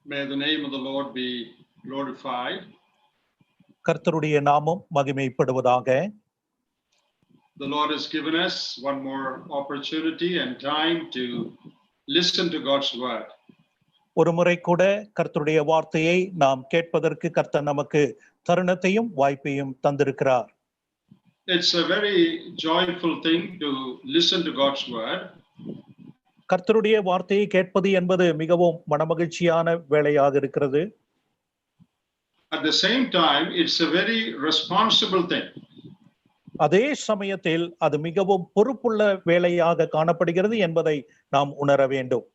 May the name of the Lord be glorified. கர்த்தருடைய நாமம் மகிமைப்படுவதாக. The Lord has given us one more opportunity and time to listen to God's word. ஒரு முறை கூட கர்த்தருடைய வார்த்தையை நாம் கேட்பதற்கு கர்த்தர் நமக்கு தருணத்தையும் வாய்ப்பையும் தந்திருக்கிறார். It's a very joyful thing to listen to God's word. கர்த்தருடைய வார்த்தையை கேட்பது என்பது மிகவும் மனமகிழ்ச்சியான வேலையாக இருக்கிறது. At the same time, it's a very responsible thing. அதே சமயத்தில் அது மிகவும் பொறுப்புள்ள வேலையாக காணப்படுகிறது என்பதை நாம் உணர வேண்டும்.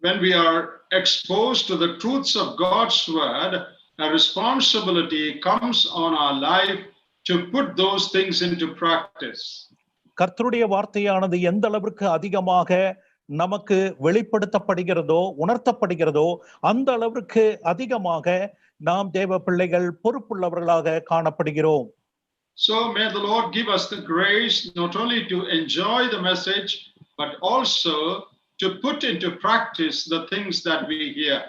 When we are exposed to the truths of God's word, a responsibility comes on our life to put those things into practice. கர்த்தருடைய வார்த்தையானது எந்த அளவிற்கு அதிகமாக நமக்கு வெளிப்படுத்தப்படுகிறதோ உணர்த்தப்படுகிறதோ அந்த அளவிற்கு அதிகமாக நாம் தேவ பிள்ளைகள் பொறுப்புள்ளவர்களாக காணப்படுகிறோம். So may the Lord give us the grace not only to enjoy the message but also to put into practice the things that we hear.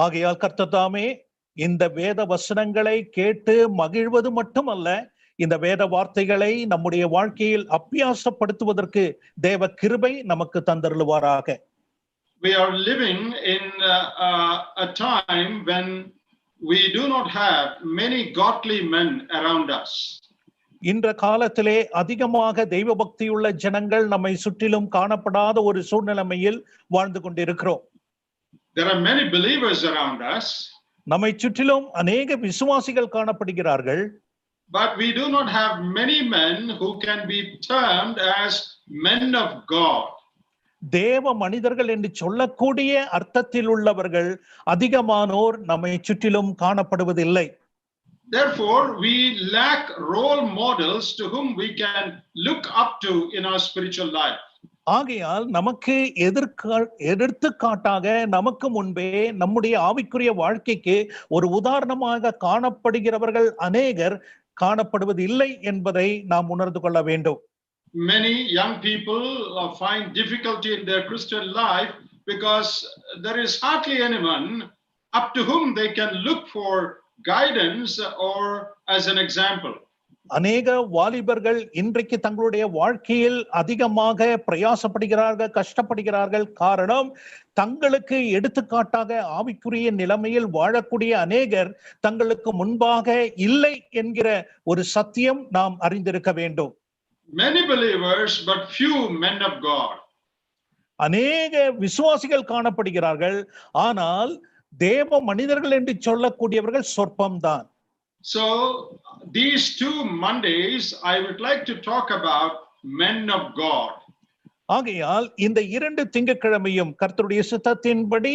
ஆகையால் கர்த்தர் தாமே இந்த வேத வசனங்களை கேட்டு மகிழ்வது மட்டுமல்ல, இந்த வேத வார்த்தைகளை நம்முடைய வாழ்க்கையில் அபியாசப்படுத்துவதற்கு தேவ கிருபை நமக்கு தந்தருளுவாராக. We are living in a time when we do not have many godly men around us. இந்த காலத்திலே அதிகமாக தெய்வ பக்தியுள்ள ஜனங்கள் நம்மை சுற்றிலும் காணப்படாத ஒரு சூழ்நிலைமையில் வாழ்ந்து கொண்டிருக்கிறோம். There are many believers around us. நம்மை சுற்றிலும் அநேக விசுவாசிகள் காணப்படுகிறார்கள். But we do not have many men who can be termed as men of God. தேவ மனிதர்கள் என்று சொல்லக்கூடிய அர்த்தத்தில் உள்ளவர்கள் அதிகமானோர் நம்மை சுற்றிலும் காணப்படுவதில்லை. Therefore, we lack role models to whom we can look up to in our spiritual life. ஆகையால் நமக்கு எடுத்துக்காட்டாக நமக்கு முன்பே நம்முடைய ஆவிக்குரிய வாழ்க்கைக்கு ஒரு உதாரணமாக காணப்படுகிறவர்கள் அநேகர் காணப்படுவது இல்லை என்பதை நாம் உணர்ந்து கொள்ள வேண்டும். Many young people find difficulty in their Christian life because there is hardly anyone up to whom they can look for guidance or as an example. அநேக வாலிபர்கள் இன்றைக்கு தங்களுடைய வாழ்க்கையில் அதிகமாக பிரயாசப்படுகிறார்கள், கஷ்டப்படுகிறார்கள். காரணம், தங்களுக்கு எடுத்துக்காட்டாக ஆவிக்குரிய நிலைமையில் வாழக்கூடிய அநேகர் தங்களுக்கு முன்பாக இல்லை என்கிற ஒரு சத்தியம் நாம் அறிந்திருக்க வேண்டும். Many believers but few men of God. அநேக விசுவாசிகள் காணப்படுகிறார்கள், ஆனால் தேவ மனிதர்கள் என்று சொல்லக்கூடியவர்கள் சொற்பம்தான். So these 2 Mondays I would like to talk about men of God. ஆகையால் இந்த 2 திங்கட்கிழமையும் கர்த்தருடைய சித்தத்தின்படி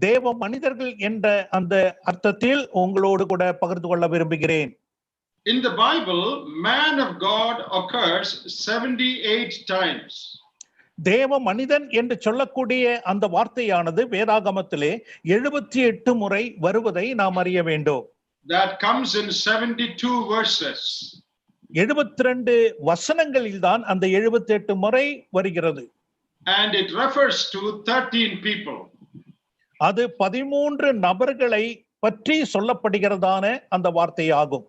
தேவ மனிதர்கள் என்ற அந்த அர்த்தத்தில் உங்களோடு கூட பகிர்ந்து கொள்ள விரும்புகிறேன். In the Bible, man of God occurs 78 times. தேவ மனிதன் என்று சொல்லக்கூடிய அந்த வார்த்தையானது வேதாகமத்திலே 78 முறை வருவதை நாம் அறிய வேண்டும். That comes in 72 verses. 72 வசனங்களில் தான் அந்த 78 முறை வருகிறது. And it refers to 13 people. அது 13 நபர்களை பற்றி சொல்லப்படுகிறதான அந்த வார்த்தையாகும்.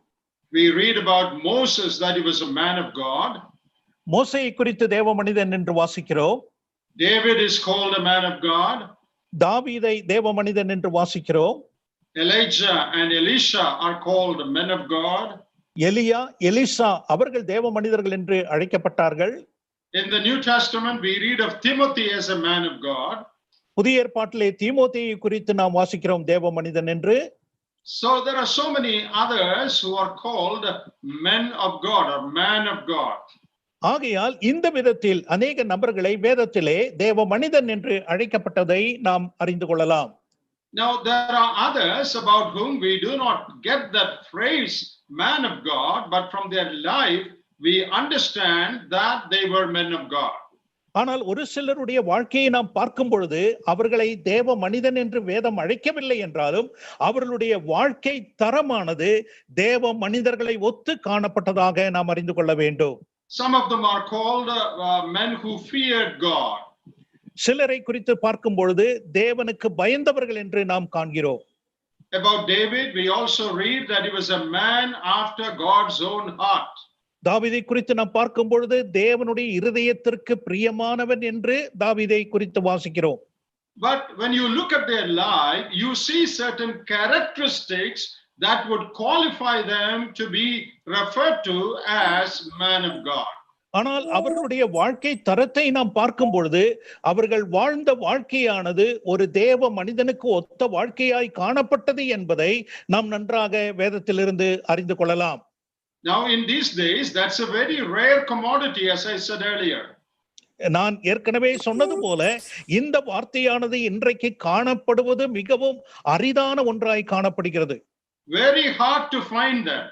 We read about Moses, that he was a man of God. மோசேயை குறித்து தேவ மனிதன் என்று வாசிக்கிறோம். David is called a man of God. தாவீதை தேவ மனிதன் என்று வாசிக்கிறோம். Elijah and Elisha are called men of God. எலியா, எலிசா அவர்கள் தேவ மனிதர்கள் என்று அழைக்கப்பட்டார்கள். In the New Testament, we read of Timothy as a man of God. புதிய ஏற்பாட்டிலே தீமோத்தேயை குறித்து நாம் வாசிக்கிறோம் தேவ மனிதன் என்று. So there are so many others who are called men of God or man of God. ஆகையால் இந்த விதத்தில் அநேக நபர்களை வேதத்திலே தேவ மனிதன் என்று அழைக்கப்பட்டதை நாம் அறிந்து கொள்ளலாம். Now there are others about whom we do not get that phrase man of God, but from their life we understand that they were men of God. ஆனால் ஒரு சிலருடைய வாழ்க்கையை நாம் பார்க்கும் பொழுது அவர்களை தேவ மனிதன் என்று வேதம் அழைக்கவில்லை என்றாலும் அவர்களுடைய வாழ்க்கை தரமானது தேவ மனிதர்களை ஒத்து காணப்பட்டதாக நாம் அறிந்து கொள்ள வேண்டும். Some of them are called men who feared God. சிலரை குறித்து பார்க்கும் பொழுது தேவனுக்கு பயந்தவர்கள் என்று நாம் காண்கிறோம். About David, we also read that he was a man after God's own heart. தாவீதை குறித்து நாம் பார்க்கும் பொழுது தேவனுடைய இருதயத்திற்கு பிரியமானவன் என்று தாவீதை குறித்து வாசிக்கிறோம். But when you look at their life, you see certain characteristics that would qualify them to be referred to as man of God. ஆனால் அவர்களுடைய வாழ்க்கை தரத்தை நாம் பார்க்கும் பொழுது அவர்கள் வாழ்ந்த வாழ்க்கையானது ஒரு தேவ மனிதனுக்கு ஒத்த வாழ்க்கையாய் காணப்பட்டது என்பதை நாம் நன்றாக வேதத்திலிருந்து அறிந்து கொள்ளலாம். Now in these days, that's a very rare commodity, as I said earlier. நான் ஏற்கனவே சொன்னது போல இந்த வார்த்தையானது இன்றைக்கு காணப்படுவது மிகவும் அரிதான ஒன்றாய் காணப்படுகிறது. Very hard to find them.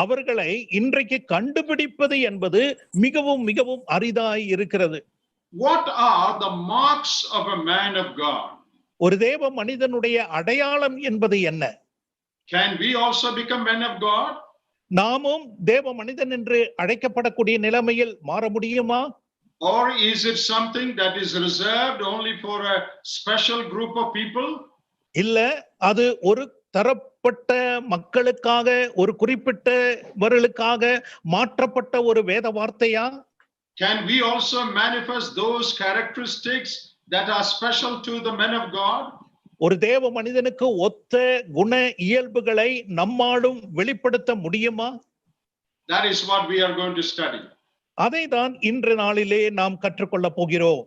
அவர்களை இன்றைக்கு கண்டுபிடிப்பது என்பது மிகவும் மிகவும் அரிதாய் இருக்கிறது. What are the marks of a man of God? ஒரு தேவ மனிதனுடைய அடையாளம் என்பது என்ன? Can we also become men of God? நாமும் தேவ மனிதன் என்று அழைக்கப்படக்கூடிய நிலைமையில் மாற முடியுமா? Or is it something that is reserved only for a special group of people? இல்ல அது ஒரு தரப்பட்ட மக்களுக்காக ஒரு குறிப்பிட்டவர்களுக்காக மாற்றப்பட்ட ஒரு வேத வார்த்தையா? Can we also manifest those characteristics that are special to the men of God? ஒரு தேவ மனிதனுக்கு ஒத்த குண இயல்புகளை நம்மாலும் வெளிப்படுத்த முடியுமா? That is what we are going to study. அதை தான் இன்று நாளிலே நாம் கற்றுக்கொள்ள போகிறோம்.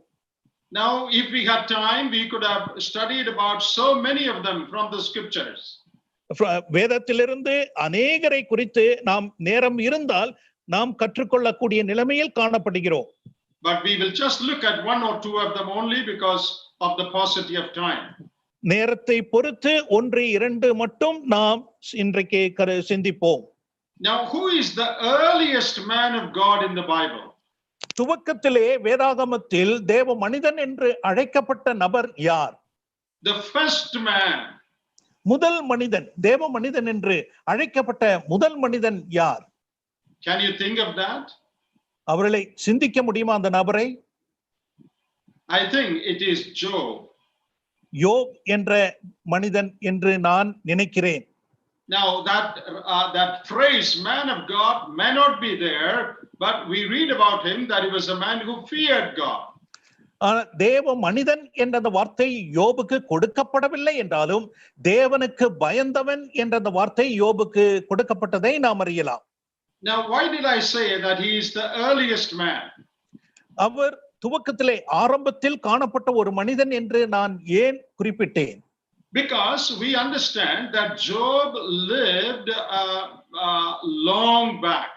Now, if we had time, we could have studied about so many of them from the scriptures. வேதத்திலிருந்து அநேகரை குறித்து நாம் நேரம் இருந்தால் நாம் கற்றுக்கொள்ளக்கூடிய நிலைமையில் காணப்படுகிறோம். But we will just look at one or two of them only because of the paucity of time. நேரத்தை பொறுத்து ஒன்று இரண்டு மட்டும் நாம் இன்றைக்கு சிந்திப்போம். Now, who is the earliest man of God in the Bible? துவக்கத்திலே வேதாகமத்தில் தேவ மனிதன் என்று அழைக்கப்பட்ட நபர் யார்? The first man. முதல் மனிதன், தேவ மனிதன் என்று அழைக்கப்பட்ட முதல் மனிதன் யார்? Can you think of that? அவர்களை சிந்திக்க முடியுமா அந்த நபரை? I think it is Job. யோப் என்ற மனிதன் என்று நான் நினைக்கிறேன். Now that phrase man of God may not be there, but we read about him that he was a man who feared God. தேவ மனிதன் என்ற அந்த வார்த்தை யோபுக்கு கொடுக்கப்படவில்லை என்றாலும் தேவனுக்கு பயந்தவன் என்ற அந்த வார்த்தை யோபுக்கு கொடுக்கப்பட்டதை நாம் அறியலாம். Now why did I say that he is the earliest man? அவர் துவக்கத்திலே ஆரம்பத்தில் காணப்பட்ட ஒரு மனிதன் என்று நான் ஏன் குறிப்பிட்டேன்? Because we understand that Job lived long back.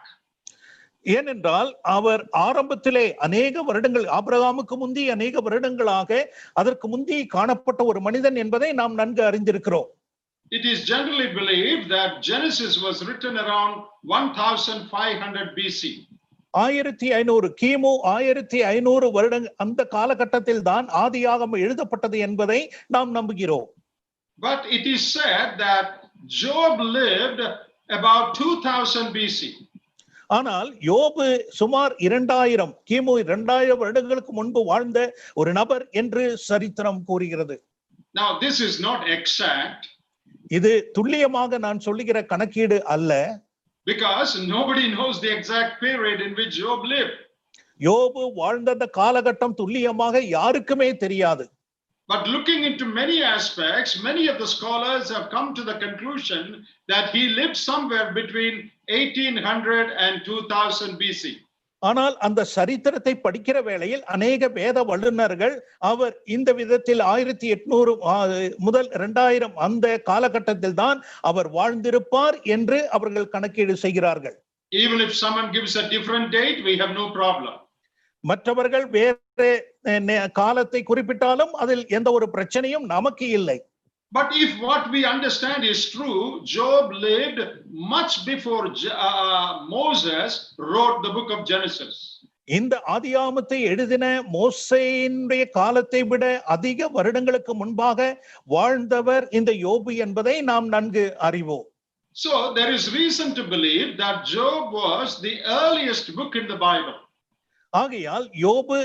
ஏனென்றால் அவர் ஆரம்பத்திலே அநேக வருடங்கள், ஆபிரகாமுக்கு முந்தி அநேக வருடங்களாக அதற்கு முந்தி காணப்பட்ட ஒரு மனிதன் என்பதை நாம் நன்கு அறிந்திருக்கிறோம். It is generally believed that Genesis was written around 1500 BC. 1500 கிமு 1500 வருடங்கள் அந்த காலகட்டத்தில் தான் ஆதியாகமம் எழுதப்பட்டது என்பதை நாம் நம்புகிறோம். But it is said that Job lived about 2000 BC. ஆனால் யோபு சுமார் 2000 கிமு 2000 வருடங்களுக்கு முன்பு வாழ்ந்த ஒரு நபர் என்று சரித்திரம் கூறுகிறது. Now this is not exact. இது துல்லியமாக நான் சொல்லுகிற கணக்கீடு அல்ல. Because nobody knows the exact period in which Job lived. யோபு வாழ்ந்த அந்த காலகட்டம் துல்லியமாக யாருக்குமே தெரியாது. But looking into many aspects, many of the scholars have come to the conclusion that he lived somewhere between 1800 and 2000 BC. ஆனால் அந்த சரித்திரத்தை படிக்கிற வேளையில் அநேக வேத வல்லுநர்கள் அவர் இந்த விதத்தில் 1800 முதல் 2000 அந்த காலகட்டத்தில் தான் அவர் வாழ்ந்திருப்பார் என்று அவர்கள் கணக்கீடு செய்கிறார்கள். Even if someone gives a different date, we have no problem. மற்றவர்கள் வேறு காலத்தை குறிப்பிட்டாலும் அதில் எந்த ஒரு பிரச்சனையும் நமக்கு இல்லை. But if what we understand is true, Job lived much before Moses wrote the book of Genesis. இந்த ஆதியாகமத்தை எழுதின மோசேயினுடைய காலத்தை விட அதிக வருடங்களுக்கு முன்பாக வாழ்ந்தவர் இந்த யோபு என்பதை நாம் நன்கு அறிவோம். So there is reason to believe that Job was the earliest book in the Bible. ஆகையால் யோபு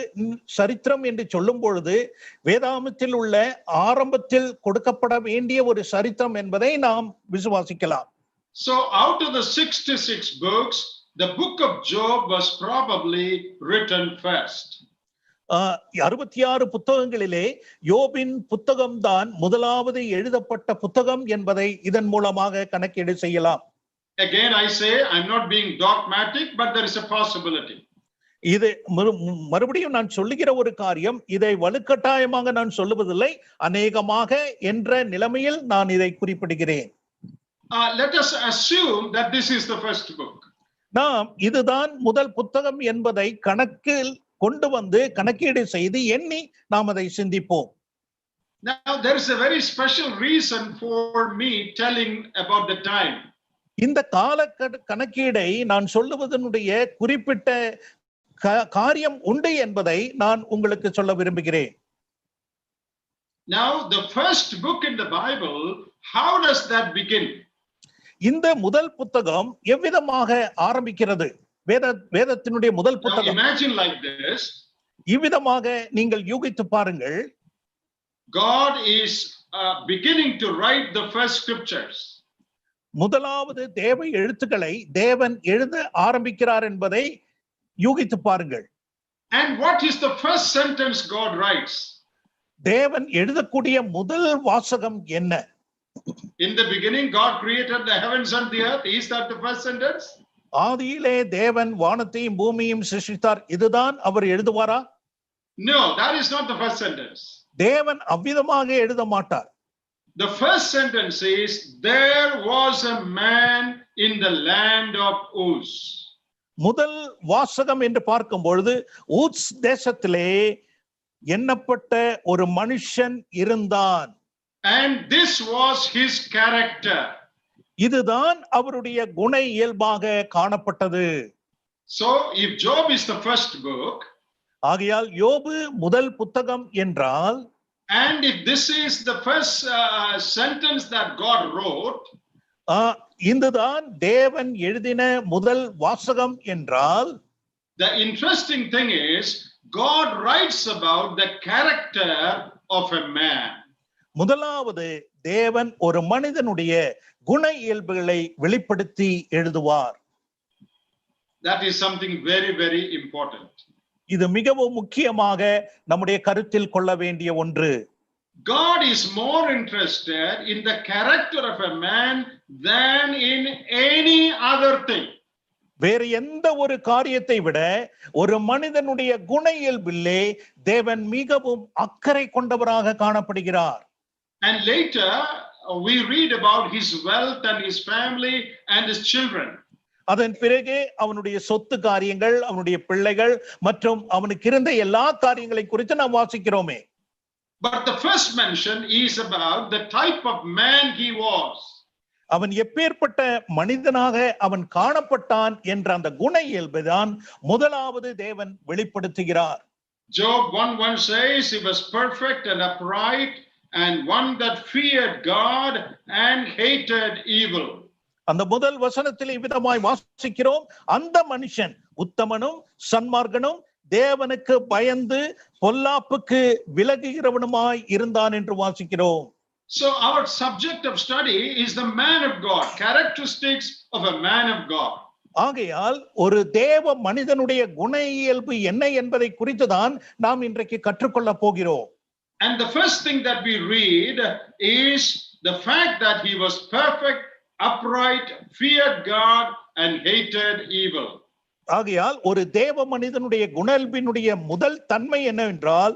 சரித்திரம் என்று சொல்லும் பொழுது வேதாகமத்தில் உள்ள ஆரம்பத்தில் கொடுக்கப்பட வேண்டிய ஒரு சரித்திரம் என்பதை நாம் விசுவாசிக்கலாம். So out of the 66 books, the book of Job was probably written first. 66 புத்தகங்களிலே யோபின் புத்தகம் தான் முதலாவது எழுதப்பட்ட புத்தகம் என்பதை இதன் மூலமாக கணக்கீடு செய்யலாம். Again I say, I'm not being dogmatic, but there is a possibility. இது மறுபடியும் நான் சொல்லுகிற ஒரு காரியம், இதை வலுக்கட்டாயமாக நான் சொல்லுவதில்லை, அநேகமாக என்ற நிலைமையில் நான் இதை குறிப்பிடுகிறேன். Let us assume that this is the first book. நாம் இதுதான் முதல் புத்தகம் என்பதை கணக்கில் கொண்டு வந்து கணக்கீடு செய்து எண்ணி நாம் அதை சிந்திப்போம். Now there is a very special reason for me telling about the time. இந்த கால கணக்கீடை நான் சொல்லுவதனுடைய குறிப்பிட்ட காரியம் உண்டு என்பதை நான் உங்களுக்கு சொல்ல விரும்புகிறேன். Now the first book in the Bible, how does that begin? இந்த முதல் புத்தகம் எவ்விதமாக ஆரம்பிக்கிறது? வேதத்தினுடைய முதல் புத்தகம் imagine like this. இவ்விதமாக நீங்கள் யூகித்து பாருங்கள். God is beginning to write the first scriptures. முதலாவது தேவ எழுத்துக்களை தேவன் எழுத ஆரம்பிக்கிறார் என்பதை யூகித்து பாருங்கள். And what is the first sentence God writes? தேவன் எழுதக்கூடிய முதல் வாசகம் என்ன? In the beginning God created the heavens and the earth. Is that the first sentence? ஆதியிலே தேவன் வானத்தையும் பூமியையும் சிருஷ்டித்தார். இதுதான் அவர் எழுதுவாரா? No, that is not the first sentence. தேவன் அவ்விதமாக எழுத மாட்டார். The first sentence is, there was a man in the land of Uz. முதல் வாசகம் என்று பார்க்கும் பொழுது ஊத்ஸ் தேசத்திலே எண்ணப்பட்ட ஒரு மனுஷன் இருந்தான். And this was his character. இதுதான் அவருடைய குண இயல்பாக காணப்பட்டது. So if Job is the first book, ஆகையால் யோபு முதல் புத்தகம் என்றால், and if this is the first sentence that God wrote, இதுதான் தேவன் எழுதின முதல் வாசகம் என்றால், the interesting thing is God writes about the character of a man. முதலாவது தேவன் ஒரு மனிதனுடைய குண இயல்புகளை வெளிப்படுத்தி எழுதுவார். That is something very very important. இது மிகவும் முக்கியமாக நம்முடைய கருத்தில் கொள்ள வேண்டிய ஒன்று. God is more interested in the character of a man than in any other thing. வேறு எந்த ஒரு காரியத்தை விட ஒரு மனிதனுடைய குண இயல்பிலே தேவன் மிகவும் அக்கறை கொண்டவராக காணப்படுகிறார். And later we read about his wealth and his family and his children. அதன் பிறகு அவனுடைய சொத்து காரியங்கள், அவனுடைய பிள்ளைகள் மற்றும் அவனுக்கு இருந்த எல்லா காரியங்களை குறித்து நாம் வாசிக்கிறோமே. But the first mention is about the type of man he was. அவன் எப்பேற்பட்ட மனிதனாக அவன் காணப்பட்டான் என்ற அந்த குண இயல்புதான் முதலாவது தேவன் வெளிப்படுத்துகிறார். Job 1:1 says he was perfect and upright and one that feared God and hated evil. அந்த முதல் வசனத்தில் இவ்விதமாய் வாசிக்கிறோம், அந்த மனுஷன் உத்தமனும் சன்மார்க்கனும் தேவனுக்கு பயந்து பொல்லாப்புக்கு விலகுகிறவனுமாய் இருந்தான் என்று வாசிக்கிறோம். So our subject of study is the man of God, characteristics of a man of God. ஆகையால் ஒரு தேவ மனிதனுடைய குண இயல்பு என்ன என்பதை குறித்துதான் நாம் இன்றைக்கு கற்றுக்கொள்ள போகிறோம். And the first thing that we read is the fact that he was perfect, upright, feared God and hated evil. ஆகையால் ஒரு தேவ மனிதனுடைய குணல்பினுடைய முதல் தன்மை என்னவென்றால்,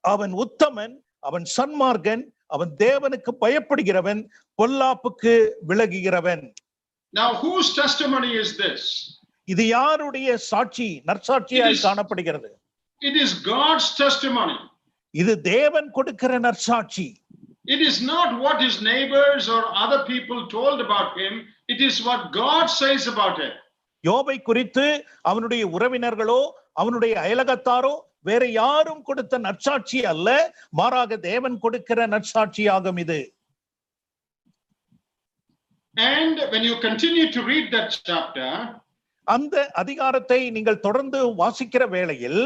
அவன் உத்தமன், அவன் சன்மார்க்கன், அவன் தேவனுக்கு பயப்படுகிறவன், பொல்லாப்புக்கு விலகுகிறவன். Now whose testimony is this? இது யாருடைய சாட்சி, நற்சாட்சியாய் காணப்படுகிறது? It is God's testimony. இது தேவன் கொடுக்கிற நற்சாட்சி. It is not what his neighbors or other people told about him. It is what God says about him. யோபை குறித்து அவனுடைய உறவினர்களோ அவனுடைய அயலகத்தாரோ வேற யாரும் கொடுத்த நற்சாட்சி அல்ல, மாறாக தேவன் கொடுக்கிற நற்சாட்சியாகும் இது. And when you continue to read that chapter, அந்த அதிகாரத்தை நீங்கள் தொடர்ந்து வாசிக்கிற வேளையில்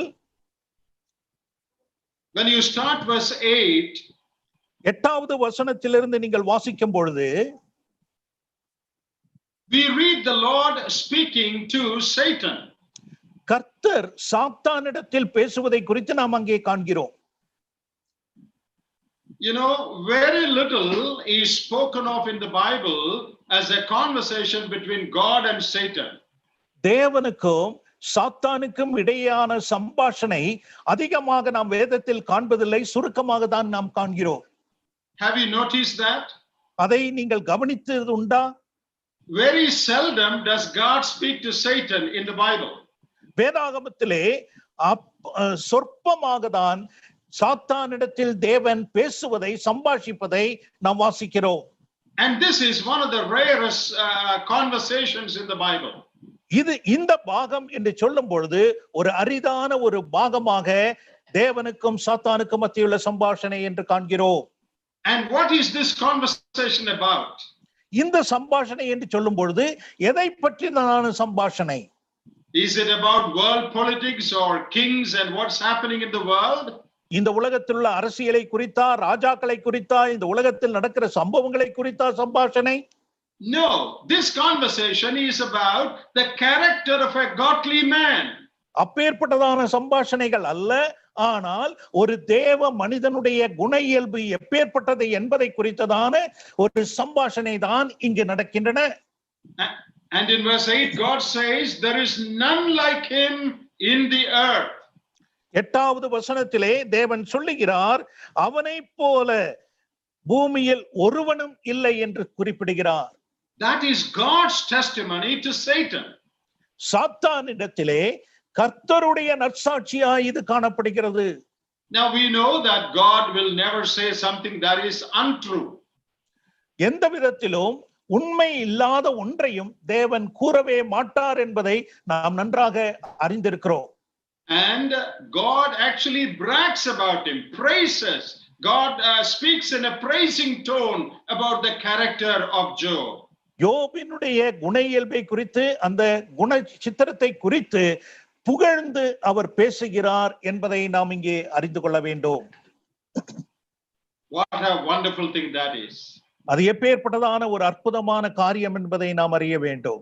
when you start verse 8, 8வது வசனத்திலிருந்து நீங்கள் வாசிக்கும் பொழுது we read the Lord speaking to Satan. கர்த்தர் சாத்தானிடத்தில் பேசுவதை குறித்து நாம் அங்கே காண்கிறோம். You know, very little is spoken of in the Bible as a conversation between God and Satan. தேவனுக்கும் சாத்தானுக்கும் இடையேயான சம்பாஷணை அதிகமாக நாம் வேதத்தில் காண்பதில்லை, சுருக்கமாக தான் நாம் காண்கிறோம். Have you noticed that? அதை நீங்கள் கவனித்தது உண்டா? Very seldom does God speak to Satan in the Bible. வேதாகமத்திலே சொற்பமாக தான் சாத்தானிடத்தில் தேவன் பேசுவதை, சம்பாஷிப்பதை நாம் வாசிக்கிறோம். And this is one of the rarest conversations in the Bible. இது இந்த பாகம் என்று சொல்லும் பொழுது ஒரு அரிதான ஒரு பாகமாக தேவனுக்கும் சாத்தானுக்கும் மத்தியுள்ள சம்பாஷணை என்று காண்கிறோம். And what is this conversation about? இந்த சம்பாஷணை என்று சொல்லும் பொழுது எதை பற்றின சம்பாஷணை? Is it about world politics or kings and what's happening in the world? இந்த உலகத்தில் உள்ள அரசியலை குறித்தா, ராஜாக்களை குறித்தா, இந்த உலகத்தில் நடக்கிற சம்பவங்களை குறித்தா சம்பாஷணை? No, this conversation is about the character of a godly man. அப்பேற்பட்டதான சம்பாஷணைகள் அல்ல, ஆனால் ஒரு தேவ மனிதனுடைய குண இயல்பு எப்பேற்பட்டது என்பதை குறித்ததான ஒரு சம்பாஷணை தான் இங்கு நடக்கின்றன. And in verse 8 God says there is none like him in the earth. 8வது வசனத்திலே தேவன் சொல்லுகிறார், அவனைப் போல பூமியில் ஒருவனும் இல்லை என்று குறிப்பிடுகிறார். That is God's testimony to Satan. சாத்தானிடத்திலே கர்த்தருடைய நற்சாட்சியாய் இது காணப்படுகிறது. Now we know that God will never say something that is untrue. எந்த விதத்திலும் உண்மை இல்லாத ஒன்றையும் தேவன் கூறவே மாட்டார் என்பதை நாம் நன்றாக அறிந்திருக்கிறோம். And God actually brags about him, praises. God speaks in a praising tone about the character of Job. யோபினுடைய குண இயல்பை குறித்து, அந்த குண சித்திரத்தை குறித்து புகழ்ந்து அவர் பேசுகிறார் என்பதை நாம் இங்கே அறிந்து கொள்ள வேண்டும். What a wonderful thing that is. அது எப்பேற்பட்டதான ஒரு அற்புதமான காரியம் என்பதை நாம் அறிய வேண்டும்.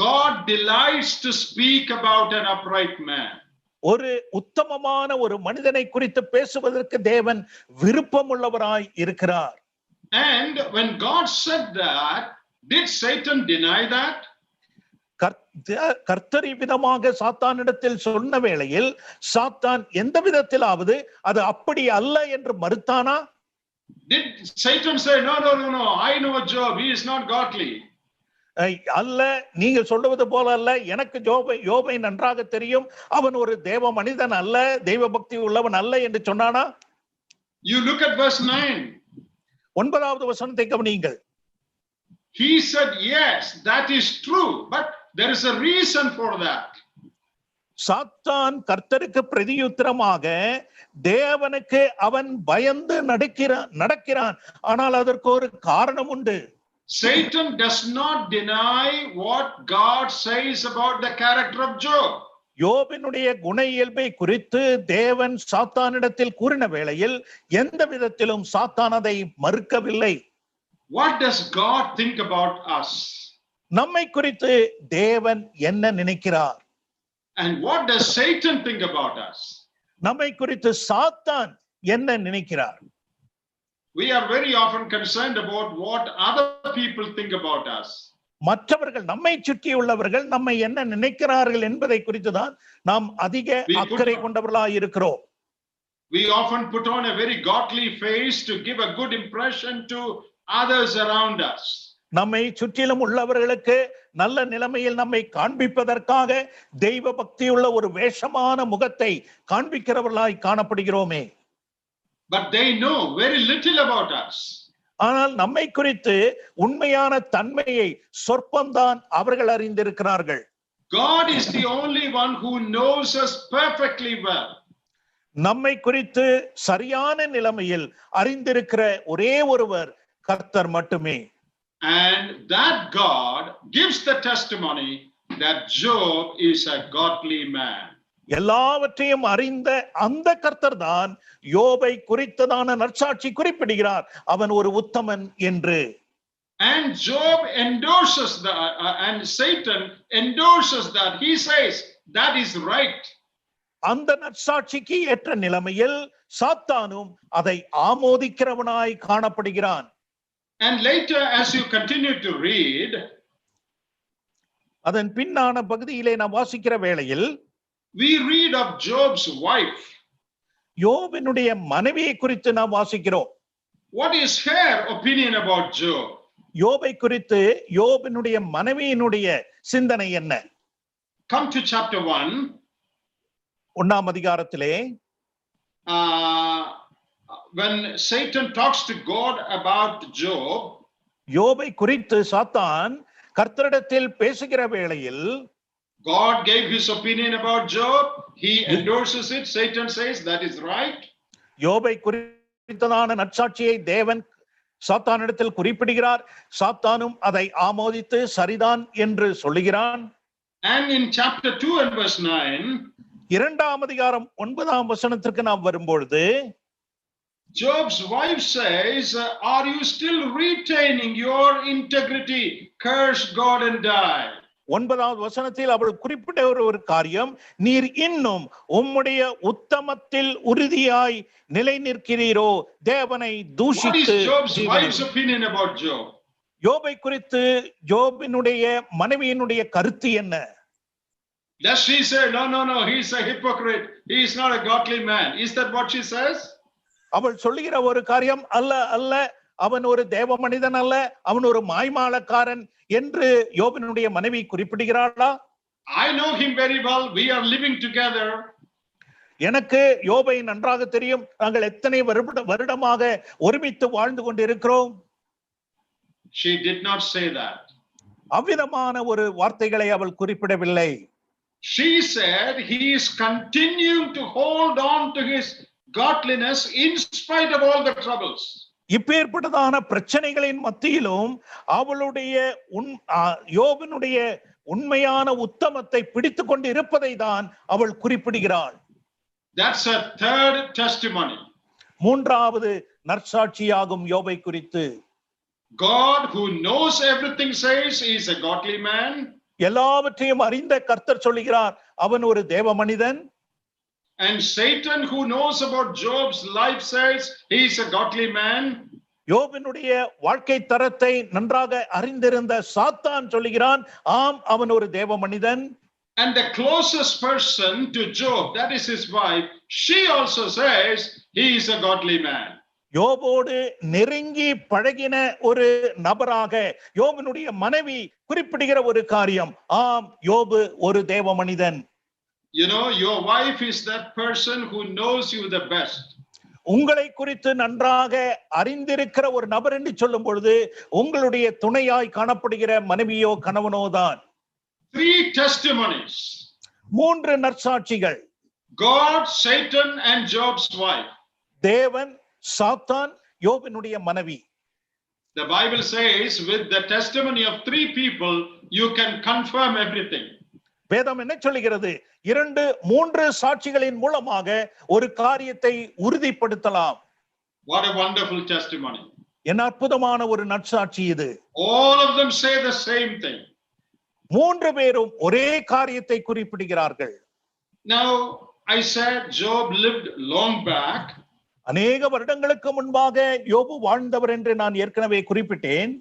God delights to speak about an upright man. ஒரு உத்தமமான ஒரு மனிதனை குறித்து பேசுவதற்கு தேவன் விருப்பமுள்ளவராய் இருக்கிறார். And when God said that, did Satan deny that? கர்த்தர் விதமாக சாத்தானிடத்தில் சொன்ன வேளையில் சாத்தான் எந்த விதத்திலாவது அது அப்படி அல்ல என்று மறுத்தானா? Did Satan say no, I know Job, he is not godly? அல்ல, நீங்க சொல்லுவது போல அல்ல, எனக்கு யோபை நன்றாக தெரியும், அவன் ஒரு தேவ மனிதன் அல்ல, தெய்வ பக்தி உள்ளவன் அல்ல என்று சொன்னானா? You look at verse 9. 9வது வசனத்தை கவனியுங்கள். He said yes, that is true, but there is a reason for that. சாத்தான் கர்த்தருக்கு பிரதியுத்தரமாக தேவனுக்கு அவன் பயந்து நடக்கிறான், ஆனால் அதற்கு ஒரு காரணம் உண்டு. Satan does not deny what God says about the character of Job. யோபினுடைய குண இயல்பை குறித்து தேவன் சாத்தானிடத்தில் கூறின வேளையில் எந்த விதத்திலும் சாத்தான் அதை மறுக்கவில்லை. What does God think about us? நம்மை குறித்து தேவன் என்ன நினைக்கிறார்? And what does Satan think about us? நம்மை குறித்து சாத்தான் என்ன நினைக்கிறார்? We are very often concerned about what other people think about us. மற்றவர்கள், நம்மை சுற்றியுள்ளவர்கள் நம்மை என்ன நினைக்கிறார்கள் என்பதை குறித்துதான் நாம் அதிக அக்கறை கொண்டவர்களாய் இருக்கிறோம். We often put on a very godly face to give a good impression to others around us. நம்மை சுற்றிலும் உள்ளவர்களுக்கு நல்ல நிலைமையில் நம்மை காண்பிப்பதற்காக தெய்வ பக்தியுள்ள ஒரு வேஷமான முகத்தை காண்பிக்கிறவர்களாய் காணப்படுகிறோமே. But they know very little about us. ஆனால் நம்மை குறித்து உண்மையான தன்மையை சொற்பம்தான் அவர்கள் அறிந்திருக்கிறார்கள். God is the only one who knows us perfectly well. நம்மை குறித்து சரியான நிலைமையில் அறிந்திருக்கிற ஒரே ஒருவர் கர்த்தர் மட்டுமே. And that God gives the testimony that Job is a godly man. எல்லாவற்றையும் அறிந்த அந்த கர்த்தர் தான் யோபை குறித்ததான நற்சாட்சி குறிப்பிடுகிறார், அவன் ஒரு உத்தமன் என்று. And Job endorses that, and Satan endorses that. He says that is right. அந்த நற்சாட்சிக்கு ஏற்ற நிலைமையில் சாத்தானும் அதை ஆமோதிக்கிறவனாய் காணப்படுகிறான். And later, as you continue to read, அதன் பின்னான பகுதியிலே நாம் வாசிக்கிற வேளையில் we read of Job's wife. யோபினுடைய மனைவியை குறித்து நாம் வாசிக்கிறோம். What is her opinion about Job? யோபை குறித்து யோபினுடைய மனைவியினுடைய சிந்தனை என்ன? Come to chapter 1. 1ஆம் அதிகாரத்திலே when Satan talks to God about Job, யோபை குறித்து சாத்தான் கர்த்தரிடத்தில் பேசுகிற வேளையில் God gave his opinion about Job. He endorses it. Satan says that is right. யோபை குறித்ததான நற்சாட்சியை தேவன் சாத்தானிடத்தில் குறிப்பிடுகிறார், சாத்தானும் அதை ஆமோதித்து சரிதான் என்று சொல்லுகிறான். And in chapter 2 and verse 9, 2ஆம் அதிகாரம் 9ஆம் வசனத்திற்கு நாம் வரும்பொழுது Job's wife says, are you still retaining your integrity? Curse God and die. 9ஆவது வசனத்தில் அவள் குறிப்பிட்ட ஒரு காரியம், நீர் இன்னும் உம்முடைய உத்தமத்தில் உறுதியாய் நிலை நிற்கிறீரோ, தேவனை தூஷித்து. What is Job's wife's opinion about Job? யோபை குறித்து யோபினுடைய மனைவியினுடைய கருத்து என்ன? Does she say, no, he's a hypocrite, he is not a godly man? Is that what she says? அவள் சொல்லுகிற ஒரு காரியம், அல்ல அவன் ஒரு தேவ மனிதன் அல்ல, அவன் ஒரு மாய்மாலக்காரன் என்று யோபினுடைய மனைவி குறிப்பிடுகிறாளா? I know him very well, we are living together. எனக்கு யோபை நன்றாக தெரியும், நாங்கள் எத்தனை வருடமாக ஒருமித்து வாழ்ந்து கொண்டிருக்கிறோம். She did not say that. அவ்விதமான ஒரு வார்த்தைகளை அவள் குறிப்பிடவில்லை. She said he is continuing to hold on to his godliness in spite of all the troubles. இப்பேற்பட்டதான பிரச்சனைகளின் மத்தியிலும் அவளுடைய யோபினுடைய உண்மையான உத்தமத்தை பிடித்துக் கொண்டு இருப்பதை தான் அவள் குறிப்பிடுகிறாள். That's a third testimony. மூன்றாவது நற்சாட்சியாகும் யோபை குறித்து. God who knows everything says he is a godly man. எல்லாவற்றையும் அறிந்த கர்த்தர் சொல்லுகிறார், அவன் ஒரு தேவ மனிதன். And Satan who knows about Job's life says he is a godly man. யோபினுடைய வாழ்க்கை தரத்தை நன்றாக அறிந்திருந்த சாத்தான் சொல்லுகிறான், ஆம் அவன் ஒரு தேவ மனிதன். And the closest person to Job, that is his wife, she also says he is a godly man. யோபோடு நெருங்கி பழகின ஒரு நபராக யோபினுடைய மனைவி குறிப்பிடுகிற ஒரு காரியம், ஆம் யோபு ஒரு தேவ மனிதன். You know, your wife is that person who knows you the best. உங்களை குறித்து நன்றாக அறிந்திருக்கிற ஒரு நபர் என்று சொல்லும் பொழுது உங்களுடைய துணையாய் காணப்படுகிற மனைவியோ கணவனோ தான். 3 testimonies. 3 நற்சாட்சிகள். God, Satan and Job's wife. தேவன், சாத்தான், யோபினுடைய மனைவி. The Bible says with the testimony of 3 people you can confirm everything. வேதம் என்ன சொல்லுகிறது? 2-3 சாட்சிகளின் மூலமாக ஒரு காரியத்தை உறுதிப்படுத்தலாம். What a wonderful testimony. என்ன அற்புதமான ஒரு நற்சாட்சி இது. All of them say the same thing. 3 பேரும் ஒரே காரியத்தை குறிப்பிடுகிறார்கள். Now I said Job lived long back. அநேக வருடங்களுக்கு முன்பாக யோபு வாழ்ந்தவர் என்று நான் ஏற்கனவே குறிப்பிட்டேன்.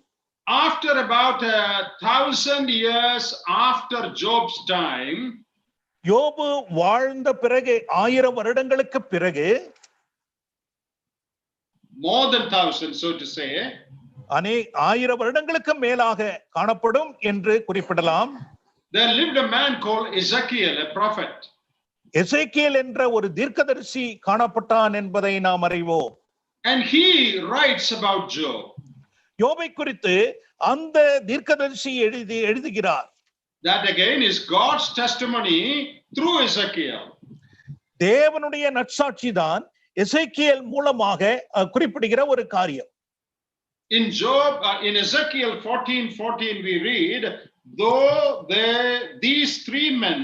After about 1,000 years after Job's time, யோபு வாழ்ந்த பிறகு 1000 வருடங்களுக்கு பிறகு, more than 1,000 so to say, 1000 வருடங்களுக்கு மேலாக காணப்படும் என்று குறிப்பிடலாம். there lived a man called Ezekiel, a prophet. எசேக்கியேல் என்ற ஒரு தீர்க்கதரிசி காணப்பட்டான் என்பதை நாம் அறிவோம். And he writes about Job. யோபை குறித்து அந்த தீர்க்கதரிசி எழுதுகிறார். That again is God's testimony through Ezekiel. தேவனுடைய நற்சாட்சி தான் எசேக்கியேல் மூலமாக குறிப்பிடுகிற ஒரு காரியம். In Job, in Ezekiel 14:14 we read, though these three men,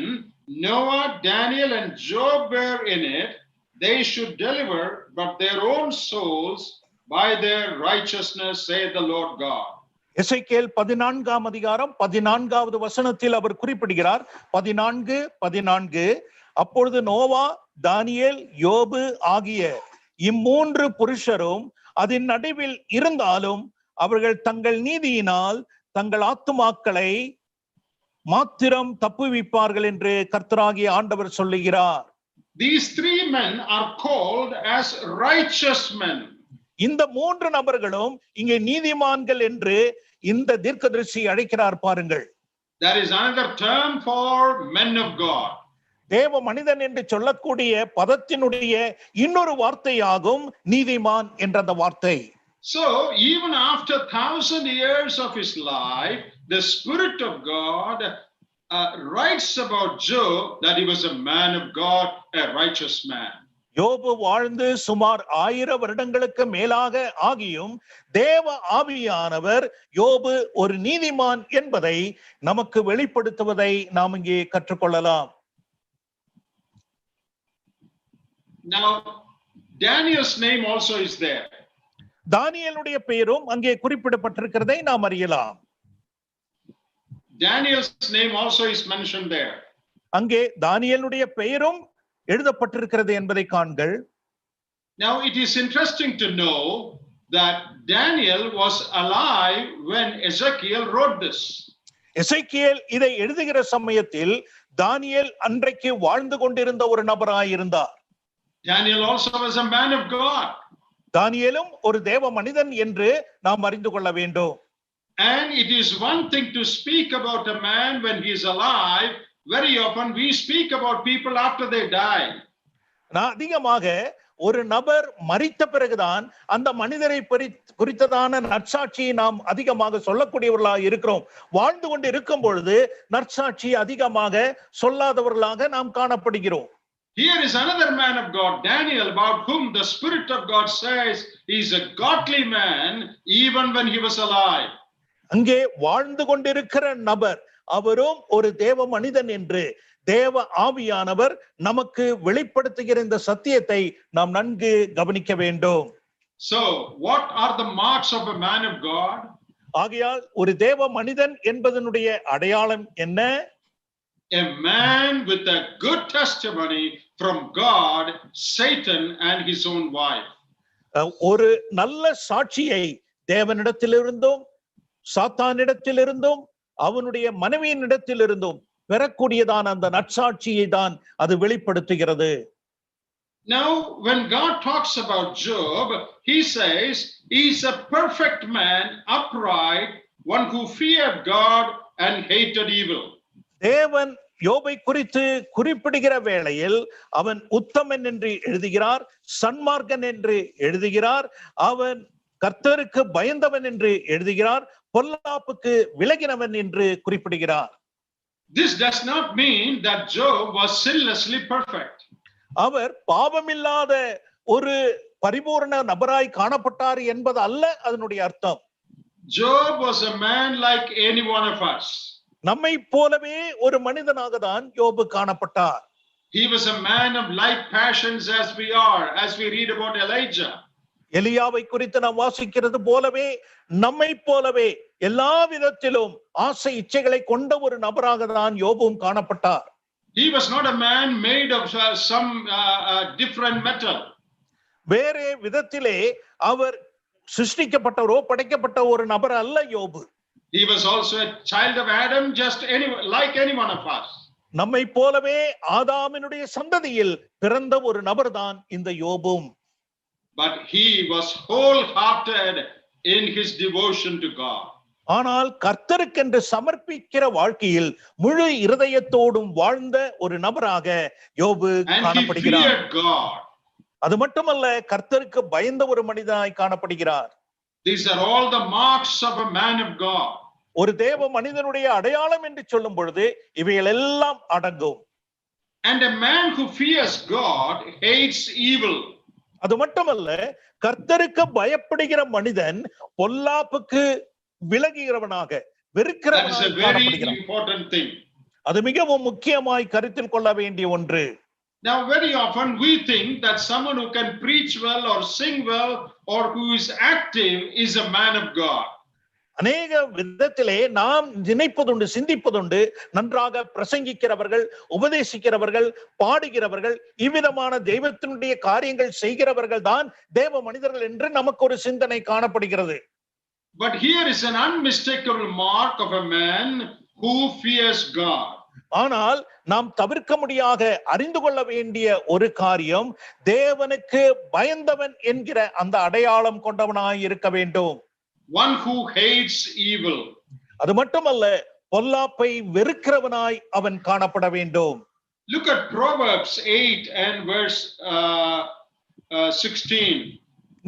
Noah, Daniel, and Job were in it, they should deliver but their own souls by their righteousness, saith the Lord God. எசேக்கியேல் 14ஆம் அதிகாரம் 14வது வசனத்தில் அவர் குறிப்பிடுகிறார். 14:14 அப்பொழுது நோவா, தானியேல், யோபு ஆகிய இம்மூன்று புருஷரும் அதன் நடுவில் இருந்தாலும் அவர்கள் தங்கள் நீதியினால் தங்கள் ஆத்துமாக்களை மாத்திரம் தப்புவிப்பார்கள் என்று கர்த்தராகிய ஆண்டவர் சொல்லுகிறார். These three men are called as righteous men. இந்த மூன்று நபர்களும் இங்கே நீதிமான்கள் என்று இந்த தீர்க்கதரிசி அழைக்கிறார் பாருங்கள். That is another term for men of God. தேவ மனிதன் என்று சொல்லக்கூடிய பதத்தினுடைய இன்னொரு வார்த்தையாகும் நீதிமான் என்ற அந்த வார்த்தை. So even after 1,000 years of his life, the Spirit of God writes about Job that he was a man of God, a righteous man. யோபு வாழ்ந்து சுமார் 1000 வருடங்களுக்கு மேலாக ஆகியும் தேவ ஆவியானவர் யோபு ஒரு நீதிமான் என்பதை நமக்கு வெளிப்படுத்துவதை நாம் இங்கே கற்றுக்கொள்ளலாம். Now Daniel's name also is there. தானியேலுடைய பெயரும் அங்கே குறிப்பிடப்பட்டிருக்கிறதை நாம் அறியலாம். Daniel's name also is mentioned there. அங்கே தானியேலுடைய பெயரும் எழுதப்பட்டிருக்கிறது என்பதை காண்கள். Now it is interesting to know that Daniel was alive when Ezekiel wrote this. எசேக்கியேல் இதை எழுதுகிற சமயத்தில் தானியேல் அன்றைக்கு வாழ்ந்து கொண்டிருந்த ஒரு நபராய் இருந்தார். Daniel also was a man of God. தானியேலும் ஒரு தேவ மனிதன் என்று நாம் அறிந்து கொள்ள வேண்டும். And it is one thing to speak about a man when he is alive. Very often we speak about people after they die. அதிகமாக ஒரு நபர் மரித்த பிறகுதான் அந்த மனிதரை குறித்ததான நற்சாட்சியை நாம் அதிகமாக சொல்லக்கூடியவர்களாக இருக்கிறோம். வாழ்ந்து கொண்டு இருக்கும் பொழுது நற்சாட்சி அதிகமாக சொல்லாதவர்களாக நாம் காணப்படுகிறோம். Here is another man of God, Daniel, about whom the Spirit of God says he is a godly man even when he was alive. அங்கே வாழ்ந்து கொண்டிருக்கிற நபர் அவரும் ஒரு தேவ மனிதன் என்று தேவ ஆவியானவர் நமக்கு வெளிப்படுத்துகிற இந்த சத்தியத்தை நாம் நன்கு கவனிக்க வேண்டும். So what are the marks of a man of God? ஆகையால் ஒரு தேவ மனிதன் என்பதனுடைய அடையாளம் என்ன? A man with a good testimony from God, Satan and his own wife. ஒரு நல்ல சாட்சியை தேவனிடத்திலிருந்தும் சாத்தானிடத்திலிருந்தும் அவனுடைய மனைவியினிடத்திலிருந்தும் பெறக்கூடியதான அந்த நற்சாட்சியை தான் அது வெளிப்படுத்துகிறது. Now when God talks about Job, he says he is a perfect man, upright, one who feared God and hated evil. தேவன் யோபை குறித்து குறிப்பிடுகிற வேளையில் அவன் உத்தமன் என்று எழுதுகிறார், சன்மார்க்கன் என்று எழுதுகிறார், அவன் கர்த்தருக்கு பயந்தவன் என்று எழுதுகிறார், பொல்லாப்புக்கு விலகினவன் என்று குறிப்பிடுகிறார். This does not mean that Job was sinlessly perfect. அவர் பாவமில்லாத ஒரு பரிபூரண நபராய் காணப்பட்டார் என்பது அல்ல அதனுடைய அர்த்தம். Job was a man like any one of us. நம்மை போலவே ஒரு மனிதனாக தான் யோபு காணப்பட்டார். He was a man of like passions as we are, as we read about Elijah. எலியாவை குறித்து நாம் வாசிக்கிறது போலவே நம்மை போலவே எல்லா விதத்திலும் ஆசை இச்சைகளை கொண்ட ஒரு நபராக தான் யோபுவும் காணப்பட்டார். He was not a man made of some different metal. வேறே விதத்திலே அவர் சிருஷ்டிக்கப்பட்டவரோ படைக்கப்பட்ட ஒரு நபர் அல்ல யோபு. He was also a child of Adam, just like any one of us. நம்மை போலவே ஆதாமினுடைய சந்ததியில் பிறந்த ஒரு நபர் தான் இந்த யோபும். But he was wholehearted in his devotion to God. ஆனால் கர்த்தருக்கென்று சமர்ப்பிக்கிற வாழ்க்கையில் முழு இருதயத்தோடும் வாழ்ந்த ஒரு நபராக யோபு காணப்படுகிறார். அது மட்டுமல்ல, கர்த்தருக்கு பயந்த ஒரு மனிதனாய் காணப்படுகிறார். These are all the marks of a man of God. ஒரு தேவ மனிதனுடைய அடையாளம் என்று சொல்லும் பொழுது இவைகள் எல்லாம் அடங்கும். And a man who fears God hates evil. அது மட்டுமல்ல, கர்த்தருக்கு பயப்படுகிற மனிதன் பொல்லாப்புக்கு விலகுகிறவனாக, That is a வெறுக்கிறவனாய் very காணப்படுகிறான். important thing. அது மிகவும் முக்கியமாய் கருத்தில் கொள்ள வேண்டிய ஒன்று. Now, very often we think that someone who can preach well or sing well or who is active is a man of God. அநேக விதத்திலே நாம் நினைப்பதுண்டு, சிந்திப்பதுண்டு, நன்றாக பிரசங்கிக்கிறவர்கள், உபதேசிக்கிறவர்கள், பாடுகிறவர்கள், இவ்விதமான தெய்வத்தினுடைய காரியங்கள் செய்கிறவர்கள் தான் தேவ மனிதர்கள் என்று நமக்கு ஒரு சிந்தனை காணப்படுகிறது. But here is an unmistakable mark of a man who fears God. ஆனால் நாம் தவிர்க்க முடியாத அறிந்து கொள்ள வேண்டிய ஒரு காரியம், தேவனுக்கு பயந்தவன் என்கிற அந்த அடையாளம் கொண்டவனாய் இருக்க வேண்டும். One who hates evil. அது மட்டுமல்ல, பொல்லாப்பை வெறுக்கிறவனாய் அவன் காணப்பட வேண்டும். Look at Proverbs 8 and verse 16.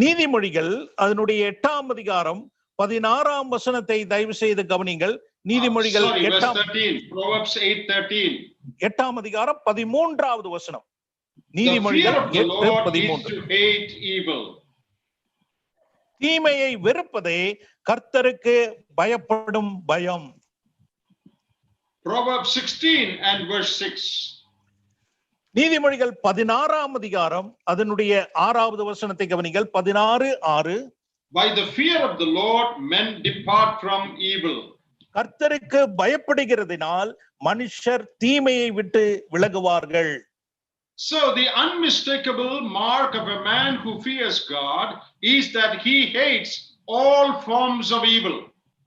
நீதிமொழிகள் அதனுடைய 8ஆம் அதிகாரம் 16ஆம் வசனத்தை தயவு செய்து கவனிங்கள். நீதிமொழிகள் Verse 13. Proverbs 8:13. 8ஆம் அதிகாரம் 13வது வசனம். The fear நீதிமொழிகள் of the Lord is 8:13. to hate evil. தீமையை வெறுப்பதே கர்த்தருக்கு பயப்படும் பயம். Proverbs 16 and verse 6. நீதிமொழிகள் 16ஆம் அதிகாரம் அதனுடைய 6வது வசனத்தை கவனிங்கள். 16:6. By the fear of the Lord men depart from evil. கர்த்தருக்கு பயப்படுகிறதினால் மனுஷர் தீமையை விட்டு விலகுவார்கள். So the unmistakable mark of a man who fears God is that he hates all forms of evil.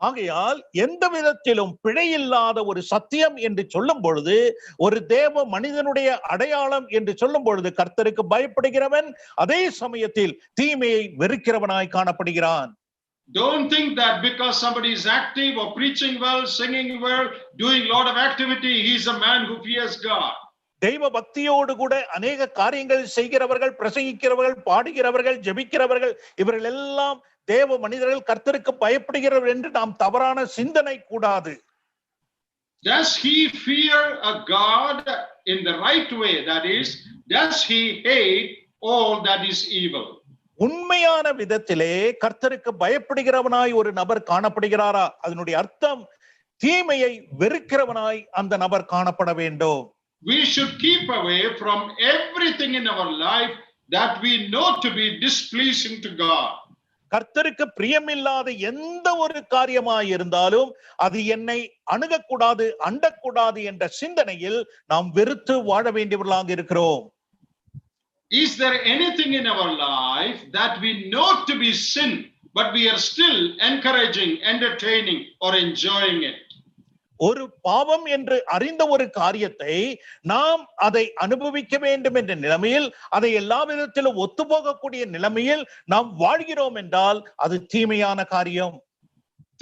ஆகையால் எந்த விதத்திலும் பிழையில்லாத ஒரு சத்தியம் என்று சொல்லும் பொழுது, ஒரு தேவ மனிதனுடைய அடையாளம் என்று சொல்லும் பொழுது, கர்த்தருக்கு பயப்படுகிறவன் அதே சமயத்தில் தீமையை வெறுக்கிறவனாய் காணப்படுகிறான். Don't think that because somebody is active or preaching well, singing well, doing a lot of activity, he is a man who fears God. தெய்வ பக்தியோடு கூட அநேக காரியங்கள் செய்கிறவர்கள், பிரசங்கிக்கிறவர்கள், பாடுகிறவர்கள், ஜெபிக்கிறவர்கள், இவர்கள் எல்லாம் தேவ மனிதர்கள், கர்த்தருக்கு பயப்படுகிறவர் என்று நாம் தவறான சிந்தனை கூடாது. Does he fear a God in the right way? That is, does he hate all that is evil? உண்மையான விதத்திலே கர்த்தருக்கு பயப்படுகிறவனாய் ஒரு நபர் காணப்படுகிறாரா? அதனுடைய அர்த்தம் தீமையை வெறுக்கிறவனாய் அந்த நபர் காணப்பட வேண்டும். We should keep away from everything in our life that we know to be displeasing to God. கர்த்தருக்கு பிரியமில்லாத எந்த ஒரு காரியமாய் இருந்தாலும் அது என்னை அணுகக்கூடாது, அண்டக்கூடாது என்ற சிந்தனையில் நாம் வெறுத்து வாழ வேண்டியவர்களாக இருக்கிறோம். Is there anything in our life that we know to be sin, but we are still encouraging, entertaining, or enjoying it? ஒரு பாவம் என்று அறிந்த ஒரு காரியத்தை நாம் அதை அனுபவிக்க வேண்டும் என்ற நிலைமையில், அதை எல்லா விதத்திலும் ஒத்துப்போகக்கூடிய நிலைமையில் நாம் வாழ்கிறோம் என்றால் அது தீமையான காரியம்.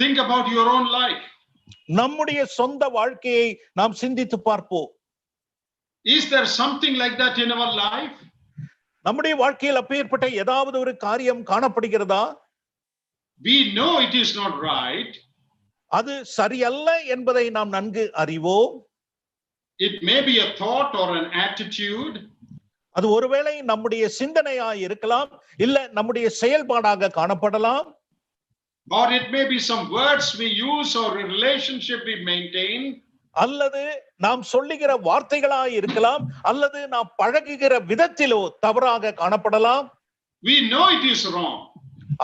Think about your own life. நம்முடைய சொந்த வாழ்க்கையை நாம் சிந்தித்து பார்ப்போம். Is there something like that in our life? நம்முடைய வாழ்க்கையில் அப்பேற்பட்ட ஏதாவது ஒரு காரியம் காணப்படுகிறதா? We know it is not right. அது சரியல்ல என்பதை நாம் நன்கு அறிவோம். It may be a thought or an attitude. அது ஒருவேளை நம்முடைய சிந்தனையாய் இருக்கலாம், இல்ல நம்முடைய செயல்பாடாக காணப்படலாம். Or it may be some words we use or a relationship we maintain. அல்லது நாம் சொல்லுகிற வார்த்தைகளாய் இருக்கலாம், அல்லது நாம் பழகுகிற விதத்திலோ தவறாக காணப்படலாம். We know it is wrong.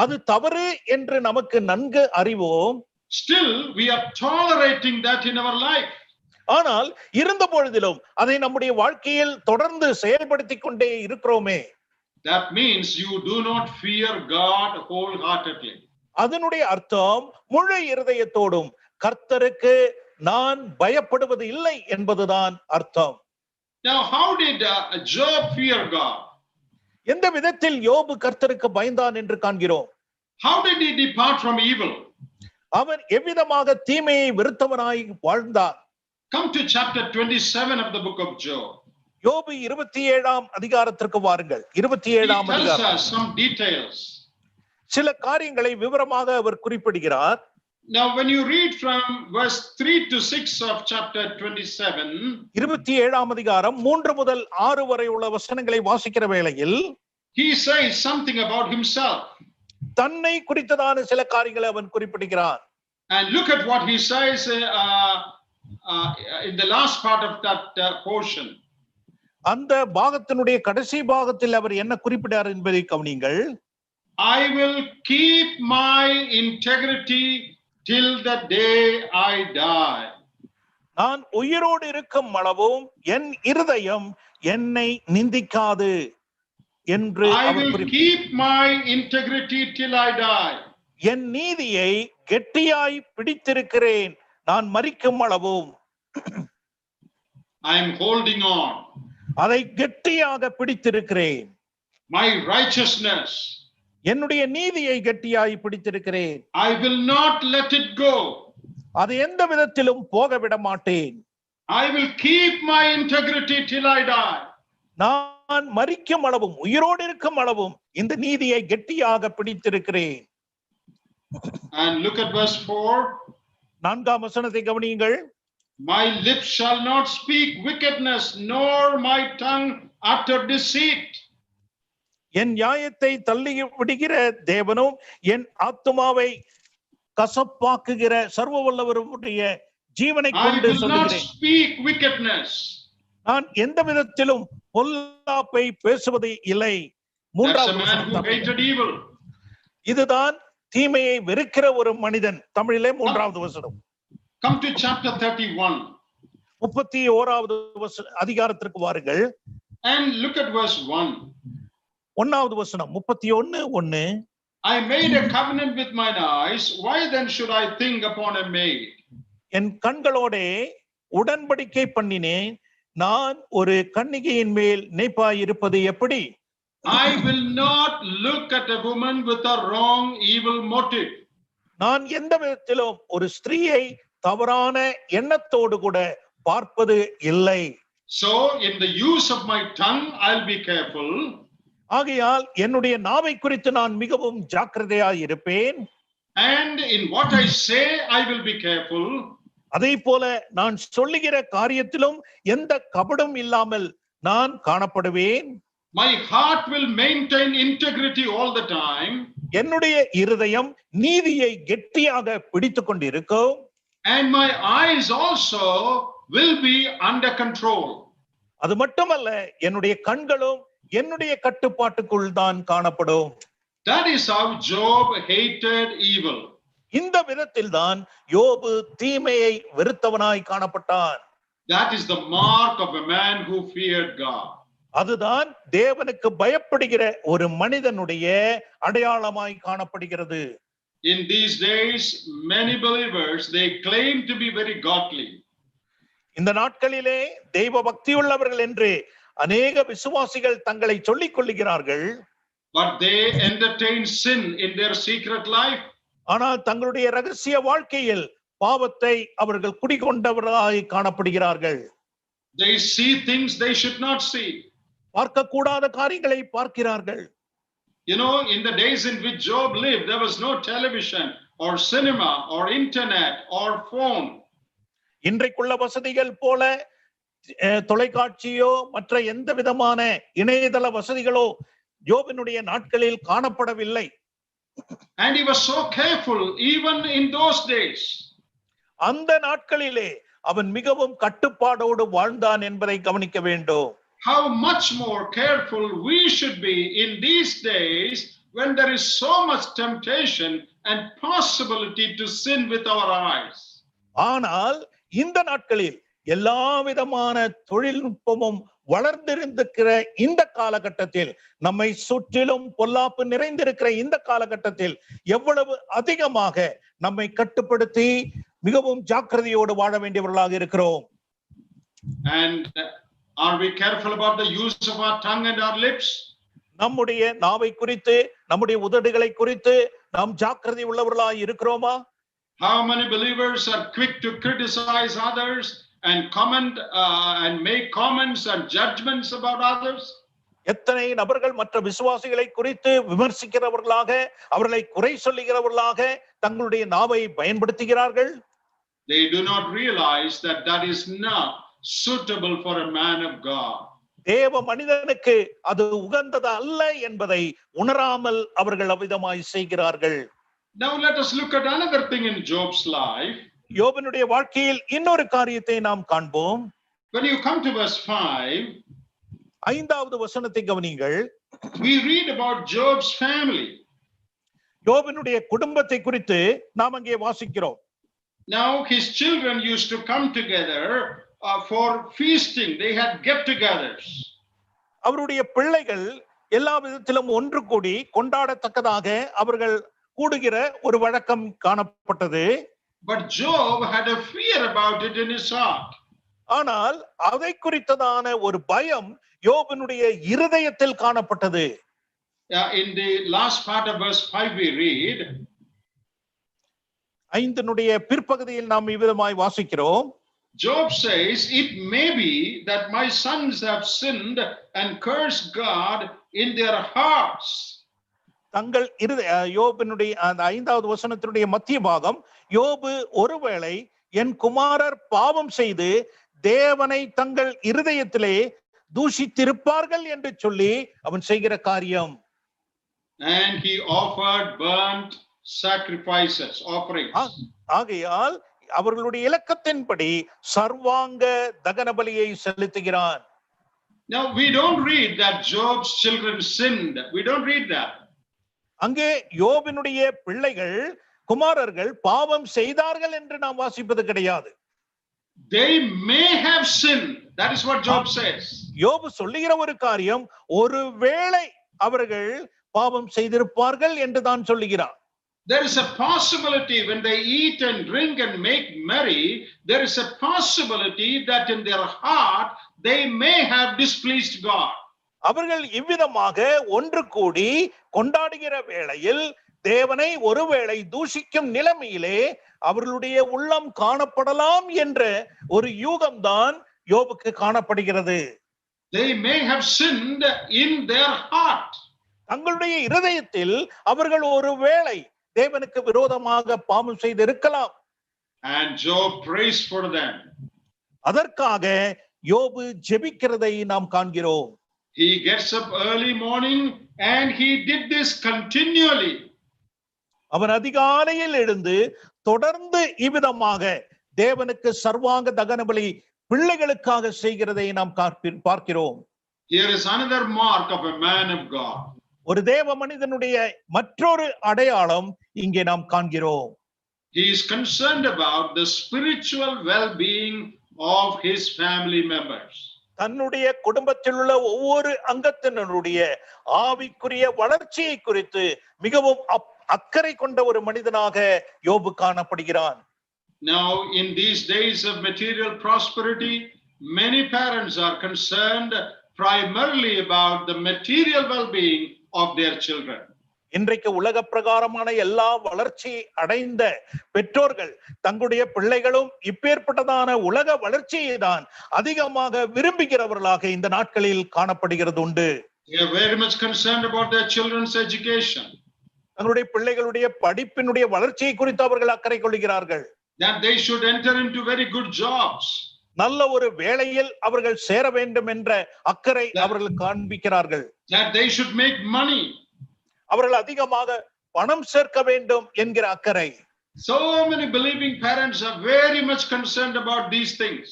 அது தவறு என்று நமக்கு நன்கு அறிவோம். Still, we are tolerating that in our life. ஆனால் இருந்த பொழுதிலும் அதை நம்முடைய வாழ்க்கையில் தொடர்ந்து செயல்படுத்திக் கொண்டே இருக்கிறோமே. That means you do not fear God wholeheartedly. அதனுடைய அர்த்தம் முழு இருதயத்தோடும் கர்த்தருக்கு நான் பயப்படுவது இல்லை என்பதுதான் அர்த்தம். Now, how did Job fear God? எந்த விதத்தில் யோபு கர்த்தருக்கு பயந்தான் என்று காண்கிறோம். How did he depart from evil? அவன் எவ்விதமாக தீமையை வெறுத்தவனாய் வாழ்ந்தான். Come to chapter 27 of the book of Job. யோபு 27ஆம் அதிகாரத்திற்கு வாருங்கள். He 27ஆம் tells அதிகாரம். us some details. சில காரியங்களை விவரமாக அவர் குறிப்பிடுகிறார். Now, when you read from verse 3 to 6 of chapter 27, 27ஆம் அதிகாரம் 3 முதல் 6 வரை உள்ள வசனங்களை வாசிக்கிற வேளையில் he says something about himself. தன்னை குறித்ததான சில காரியங்களை அவன் குறிப்பிடுகிறான். And look at what he says in the last part of that portion. அந்த பாகத்தினுடைய கடைசி பாகத்தில் அவர் என்ன குறிப்பிட்டார் என்பதை கவனியுங்கள். I will keep my integrity till the day I die. நான் உயிரோடு இருக்கும் அளவும் என் இருதயம் என்னை நிந்திக்காது என்று I our will keep my integrity till I die. என் நீதியை கெட்டியாய் பிடித்திருக்கிறேன் நான் மரிக்கும் அளவும். I am holding on. அதை கெட்டியாக பிடித்திருக்கிறேன். My righteousness. என்னுடைய நீதியை கெட்டியாய் பிடித்திருக்கிறேன். I will not let it go. அது எந்த விதத்திலும் போக விட மாட்டேன். I will keep my integrity till I die. நான் மரிக்கும் அளவும் உயிரோடு இருக்கும் அளவும் இந்த நீதியை கெட்டியாக பிடித்திருக்கிறேன். And look at verse 4. நான்காம் வசனத்தை கவனியுங்கள். My lips shall not speak wickedness, nor my tongue utter deceit. என் நியாயத்தை தள்ளி விடுகிற தேவனும் என் ஆத்துமாவை கசப்பாக்குகிற சர்வ வல்லவருடைய ஜீவனை I கொண்டு will not சொல்லுகிறேன். speak wickedness. நான் எந்த விதத்திலும் பொல்லாப்பை பேசுவது இல்லை. That's a மூன்றாவது man who வசனம். hated evil. இதுதான் தீமையை வெறுக்கிற ஒரு மனிதன். தமிழிலே மூன்றாவது வசனம். Come to chapter 31 31வது அதிகாரத்திற்கு வாருங்கள். and look at verse 1. 1வது வசனம் 31:1. I made a covenant with mine eyes, why then should I think upon a maid? என் கண்களோடே உடன்படிக்கை பண்ணினேன், நான் ஒரு கன்னிகையின் மேல் நினைப்பாய் இருப்பது எப்படி? I will not look at a woman with a wrong evil motive. நான் எந்த விதத்திலும் ஒரு ஸ்திரீயை தவறான எண்ணத்தோடு கூட பார்ப்பது இல்லை. So in the use of my tongue I'll be careful. ஆகையால் என்னுடைய நாவை குறித்து நான் மிகவும் ஜாக்கிரதையாய் இருப்பேன். And in what I say I will be careful. அதே போல நான் சொல்லுகிற காரியத்திலும் எந்த கபடும் இல்லாமல் நான் காணப்படுவேன். My heart will maintain integrity all the time. என்னுடைய இருதயம் நீதியை கெட்டியாக பிடித்துக் கொண்டிருக்கும். And my eyes also will be under control. அது மட்டுமல்ல, என்னுடைய கண்களும் என்னுடைய கட்டுப்பாட்டுக்குள் தான் காணப்படும். That is how Job hated evil. இந்த விதத்தில் தான் யோபு தீமையை வெறுத்தவனாய் காணப்பட்டான். That is the mark of a man who feared God. அதுதான் தேவனுக்கு பயப்படுகிற ஒரு மனிதனுடைய அடையாளமாய் காணப்படுகிறது. In these days, many believers, they claim to be very godly. இந்த நாட்களிலே தெய்வ பக்தியுள்ளவர்கள் என்று அநேக விசுவாசிகள் தங்களை சொல்லிக் கொள்ளுகிறார்கள். But they entertain sin in their secret life. ஆனால் தங்களுடைய ரகசிய வாழ்க்கையில் பாவத்தை அவர்கள் குடிகொண்டவர்களாய் காணப்படுகிறார்கள். They see things they should not see. பார்க்க கூடாத காரியங்களை பார்க்கிறார்கள். You know, in the days in which Job lived, there was no television or cinema or internet or phone. இன்றைக்குள்ள வசதிகள் போல தொலைக்காட்சியோ மற்ற எந்த விதமான இணையதள வசதிகளோ யோபினுடைய நாட்களில் காணப்படவில்லை. And he was so careful even in those days. அந்த நாட்களிலே அவன் மிகவும் கட்டுப்பாடோடு வாழ்ந்தான் என்பதை கவனிக்க வேண்டும். How much more careful we should be in these days when there is so much temptation and possibility to sin with our eyes. ஆனால் இந்த நாட்களில் எல்லா விதமான தொழில்நுட்பமும் வளர்ந்திருந்திருக்கிற இந்த காலகட்டத்தில், நம்மை சுற்றிலும் பொல்லாப்பு நிறைந்திருக்கிற இந்த காலகட்டத்தில் எவ்வளவு அதிகமாக நம்மை கட்டுப்படுத்தி மிகவும் ஜாக்கிரதையோடு வாழ வேண்டியவர்களாக இருக்கிறோம். And are we careful about the use of our tongue and our lips? நம்முடைய நாவை குறித்து, நம்முடைய உதடுகளை குறித்து நாம் ஜாக்கிரதை உள்ளவர்களாய் இருக்கிறோமா? How many believers are quick to criticize others and comment and make comments and judgments about others? எத்தனை நபர்கள் மற்ற விசுவாசிகளை குறித்து விமர்சிக்கிறவர்களாக, அவர்களை குறை சொல்லுகிறவர்களாக தங்களுடைய நாவை பயன்படுத்துகிறார்கள். They do not realize that that is not suitable for a man of God. தேவ மனிதனுக்கு அது உகந்தது அல்ல என்பதை உணராமல் அவர்கள் அவ்விதமாய் செய்கிறார்கள். Now let us look at another thing in Job's life. யோபினுடைய வாழ்க்கையில் இன்னொரு காரியத்தை நாம் காண்போம். When you come to verse 5, 5வது வசனத்தை கவனியுங்கள். we read about Job's family. யோபினுடைய குடும்பத்தை குறித்து நாம் அங்கே வாசிக்கிறோம். Now his children used to come together for feasting. They had get-togethers. அவருடைய பிள்ளைகள் எல்லா விதத்திலும் ஒன்று கூடி கொண்டாடத்தக்கதாக அவர்கள் கூடுகிற ஒரு வழக்கம் காணப்பட்டது. But Job had a fear about it in his heart. ஆனால் அதை குறித்ததான ஒரு பயம் யோபினுடைய இருதயத்தில் காணப்பட்டது. In the last part of verse 5 we read, 5னுடைய பிற்பகுதியில் நாம் இவ்விதமாய் வாசிக்கிறோம். Job says, it may be that my sons have sinned and cursed God in their hearts. தங்கள் யோபினுடைய அந்த 5வது வசனத்தினுடைய மத்திய பாகம், யோபு ஒருவேளை என் குமாரர் பாவம் செய்து தேவனை தங்கள் இருதயத்திலே தூஷித்திருப்பார்கள் என்று சொல்லி அவன் செய்கிற காரியம். And he offered burnt sacrifices, offerings. ஆகையால் அவர்களுடைய இலக்கத்தின்படி சர்வாங்க தகன பலியை செலுத்துகிறான். Now we don't read that Job's children sinned. We don't read that. அங்கே யோபினுடைய பிள்ளைகள் குமாரர்கள் பாவம் செய்தார்கள் என்று நாம் வாசிப்பது கிடையாது. They may have sinned. That is what Job says. யோபு சொல்லுகிற ஒரு காரியம், ஒருவேளை அவர்கள் பாவம் செய்திருப்பார்கள் என்று தான் சொல்லுகிறார். There is a possibility when they eat and drink and make merry, there is a possibility that in their heart they may have displeased God. அவர்கள் இவ்விதமாக ஒன்று கூடி கொண்டாடுகிற வேளையில் தேவனை ஒருவேளை தூஷிக்கும் நிலைமையிலே அவர்களுடைய உள்ளம் காணப்படலாம் என்ற ஒரு யூகம்தான் யோபுக்கு காணப்படுகிறது. They may have sinned in their heart. தங்களுடைய இருதயத்தில் அவர்கள் ஒருவேளை தேவனுக்கு விரோதமாக பாவம் செய்திருக்கலாம். And Job prays for them. அதற்காக யோபு ஜெபிக்கிறதை நாம் காண்கிறோம். He gets up early morning and he did this continually. அவன் அதிகாலையில் எழுந்து தொடர்ந்து இவ்விதமாக தேவனுக்கு சர்வாங்க தகன பலி பிள்ளைகளுக்காக செய்கிறதை நாம் பார்க்கிறோம். Here is another mark of a man of God. ஒரு தேவ மனிதனுடைய மற்றொரு அடையாளம் இங்கே நாம் காண்கிறோம். He is concerned about the spiritual well-being of his family members. தன்னுடைய குடும்பத்தில் உள்ள ஒவ்வொரு அங்கத்தினருடைய ஆவிக்குரிய வளர்ச்சியை குறித்து மிகவும் அக்கறை கொண்ட ஒரு மனிதனாக யோபு காணப்படுகிறான். Now in these days of material prosperity, many parents are concerned primarily about the material well-being of their children. இன்றைக்கு உலக பிரகாரமான எல்லா வளர்ச்சி அடைந்த பெற்றோர்கள் தங்களுடைய பிள்ளைகளும் இப்பேற்பட்டதான உலக வளர்ச்சியை தான் அதிகமாக விரும்புகிறவர்களாக இந்த நாட்களில் காணப்படுகிறது உண்டு. They are very much concerned about their children's education. தங்களுடைய பிள்ளைகளுடைய படிப்பினுடைய வளர்ச்சியை குறித்து அவர்கள் அக்கறை கொள்கிறார்கள். That they should enter into very good jobs. நல்ல ஒரு வேளையில் அவர்கள் சேர வேண்டும் என்ற அக்கறை அவர்கள் காண்பிக்கிறார்கள். That they should make money. அவர்கள் அதிகமாக பணம் சேர்க்க வேண்டும் என்கிற அக்கறை. So many believing parents are very much concerned about these things.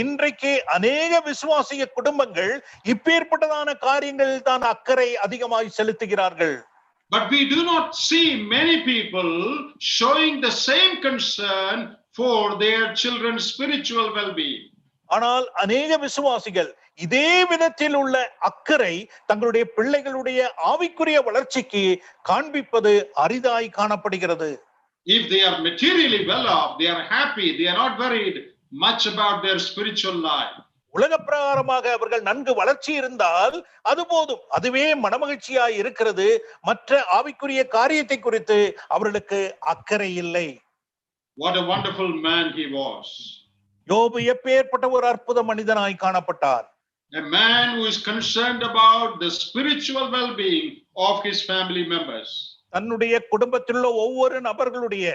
இன்றைக்கு அநேக விசுவாசிய குடும்பங்கள் இப்பேற்பட்டதான காரியங்களில் தான் அக்கறை அதிகமாக செலுத்துகிறார்கள். But we do not see many people showing the same concern for their children's spiritual well-being. ஆனால் அநேக விசுவாசிகள் இதே விதத்தில் உள்ள அக்கறை தங்களுடைய பிள்ளைகளுடைய ஆவிக்குரிய வளர்ச்சிக்கு காண்பிப்பது அரிதாய் காணப்படுகிறது. If they are materially well off, they are happy, they are not worried much about their spiritual life. உலக பிரகாரமாக அவர்கள் நன்கு வளர்ச்சி இருந்தால் அது போதும், அதுவே மனமகிழ்ச்சியாய் இருக்கிறது. மற்ற ஆவிக்குரிய காரியத்தை குறித்து அவர்களுக்கு அக்கறை இல்லை. What a wonderful man he was. யோபு எப்பேற்பட்ட ஒரு அற்புத மனிதனாய் காணப்பட்டார். A man who is concerned about the spiritual well-being of his family members. தன்னுடைய குடும்பத்தில் உள்ள ஒவ்வொரு நபர்களுடைய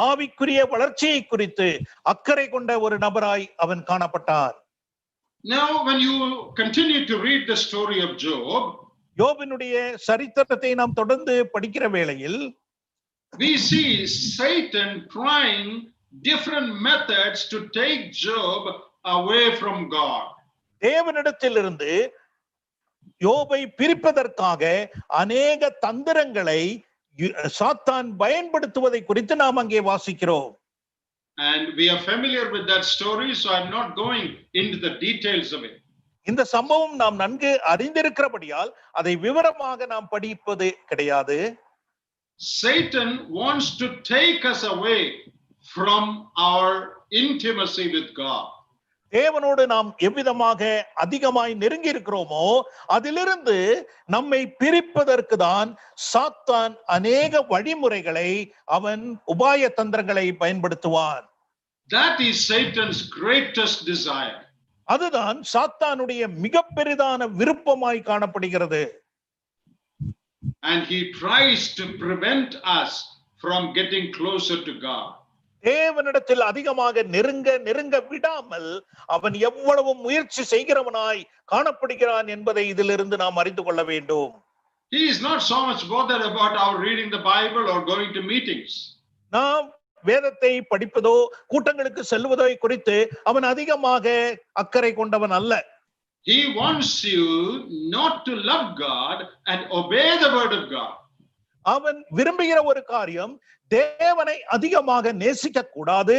ஆவிக்குரிய வளர்ச்சியை குறித்து அக்கறை கொண்ட ஒரு நபராய் அவன் காணப்பட்டார். Now when you continue to read the story of Job, யோபினுடைய சரித்திரத்தை நாம் தொடர்ந்து படிக்கிற வேளையில் we see Satan trying different methods to take Job away from God. தேவனிடத்திலிருந்து யோபை பிரிப்பதற்காக அநேக தந்திரங்களை சாத்தான் பயன்படுத்துவதை குறித்து நாம் அங்கே வாசிக்கிறோம். And we are familiar with that story, so I'm not going into the details of it. இந்த சம்பவம் நாம் நன்கு அறிந்திருக்கிறபடியால் அதை விவரமாக நாம் படிப்பது கிடையாது. Satan wants to take us away from our intimacy with God. தேவனோடு நாம் எவ்விதமாக அதிகமாய் நெருங்கி இருக்கிறோமோ அதிலிருந்து நம்மை பிரிப்பதற்கு தான் சாத்தான் அநேக வழிமுறைகளை அவன் உபாய தந்திரங்களை பயன்படுத்துவான். That is Satan's greatest desire. அதுதான் சாத்தானுடைய மிக பெரிதான விருப்பமாய் காணப்படுகிறது. And he tries to prevent us from getting closer to God. தேவனிடத்தில் அதிகமாக நெருங்க விடாமல் அவன் எவ்வளவு முயற்சி செய்கிறவனாய் காணப்படுகிறான் என்பதை இதிலிருந்து நாம் அறிந்து கொள்ள வேண்டும். He is not so much bothered about our reading the Bible or going to meetings. நாம் வேதத்தை படிப்பதோ கூட்டங்களுக்கு செல்வதோ குறித்து அவன் அதிகமாக அக்கறை கொண்டவன் அல்ல. He wants you not to love God and obey the word of God. அவன் விரும்புகிற ஒரு காரியம் தேவனை அதிகமாக நேசிக்க கூடாது,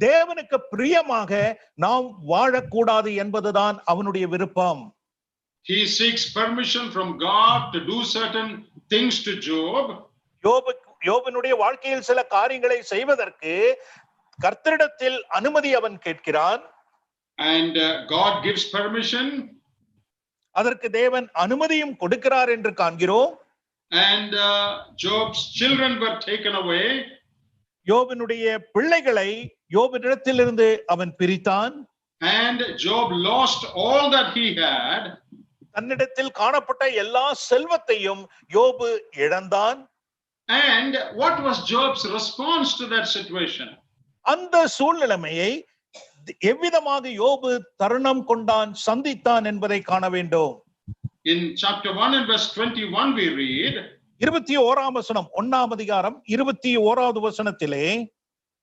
தேவனுக்கு பிரியமாக நாம் வாழக்கூடாது என்பதுதான் அவனுடைய விருப்பம். He seeks permission from God to do certain things to Job. யோபனுடைய வாழ்க்கையில் சில காரியங்களை செய்வதற்கு கர்த்தரிடத்தில் அனுமதி அவன் கேட்கிறான். And God gives permission. அதற்கு தேவன் அனுமதியும் கொடுக்கிறார் என்று காண்கிறோம். And Job's children were taken away. யோபினுடைய பிள்ளைகளை யோபினிடத்திலிருந்து அவன் பிரித்தான். And Job lost all that he had. தன்னிடத்தில் காணப்பட்ட எல்லா செல்வத்தையும் யோபு இழந்தான். And what was Job's response to that situation? அந்த சூழ்நிலைமையை எவ்விதமாக யோபு தருணம் கொண்டான், சந்தித்தான் என்பதை காண வேண்டும். In chapter 1 and verse 21 we read, 21ஆம் வசனம் 1ஆம் அதிகாரம் 21வது வசனத்திலே,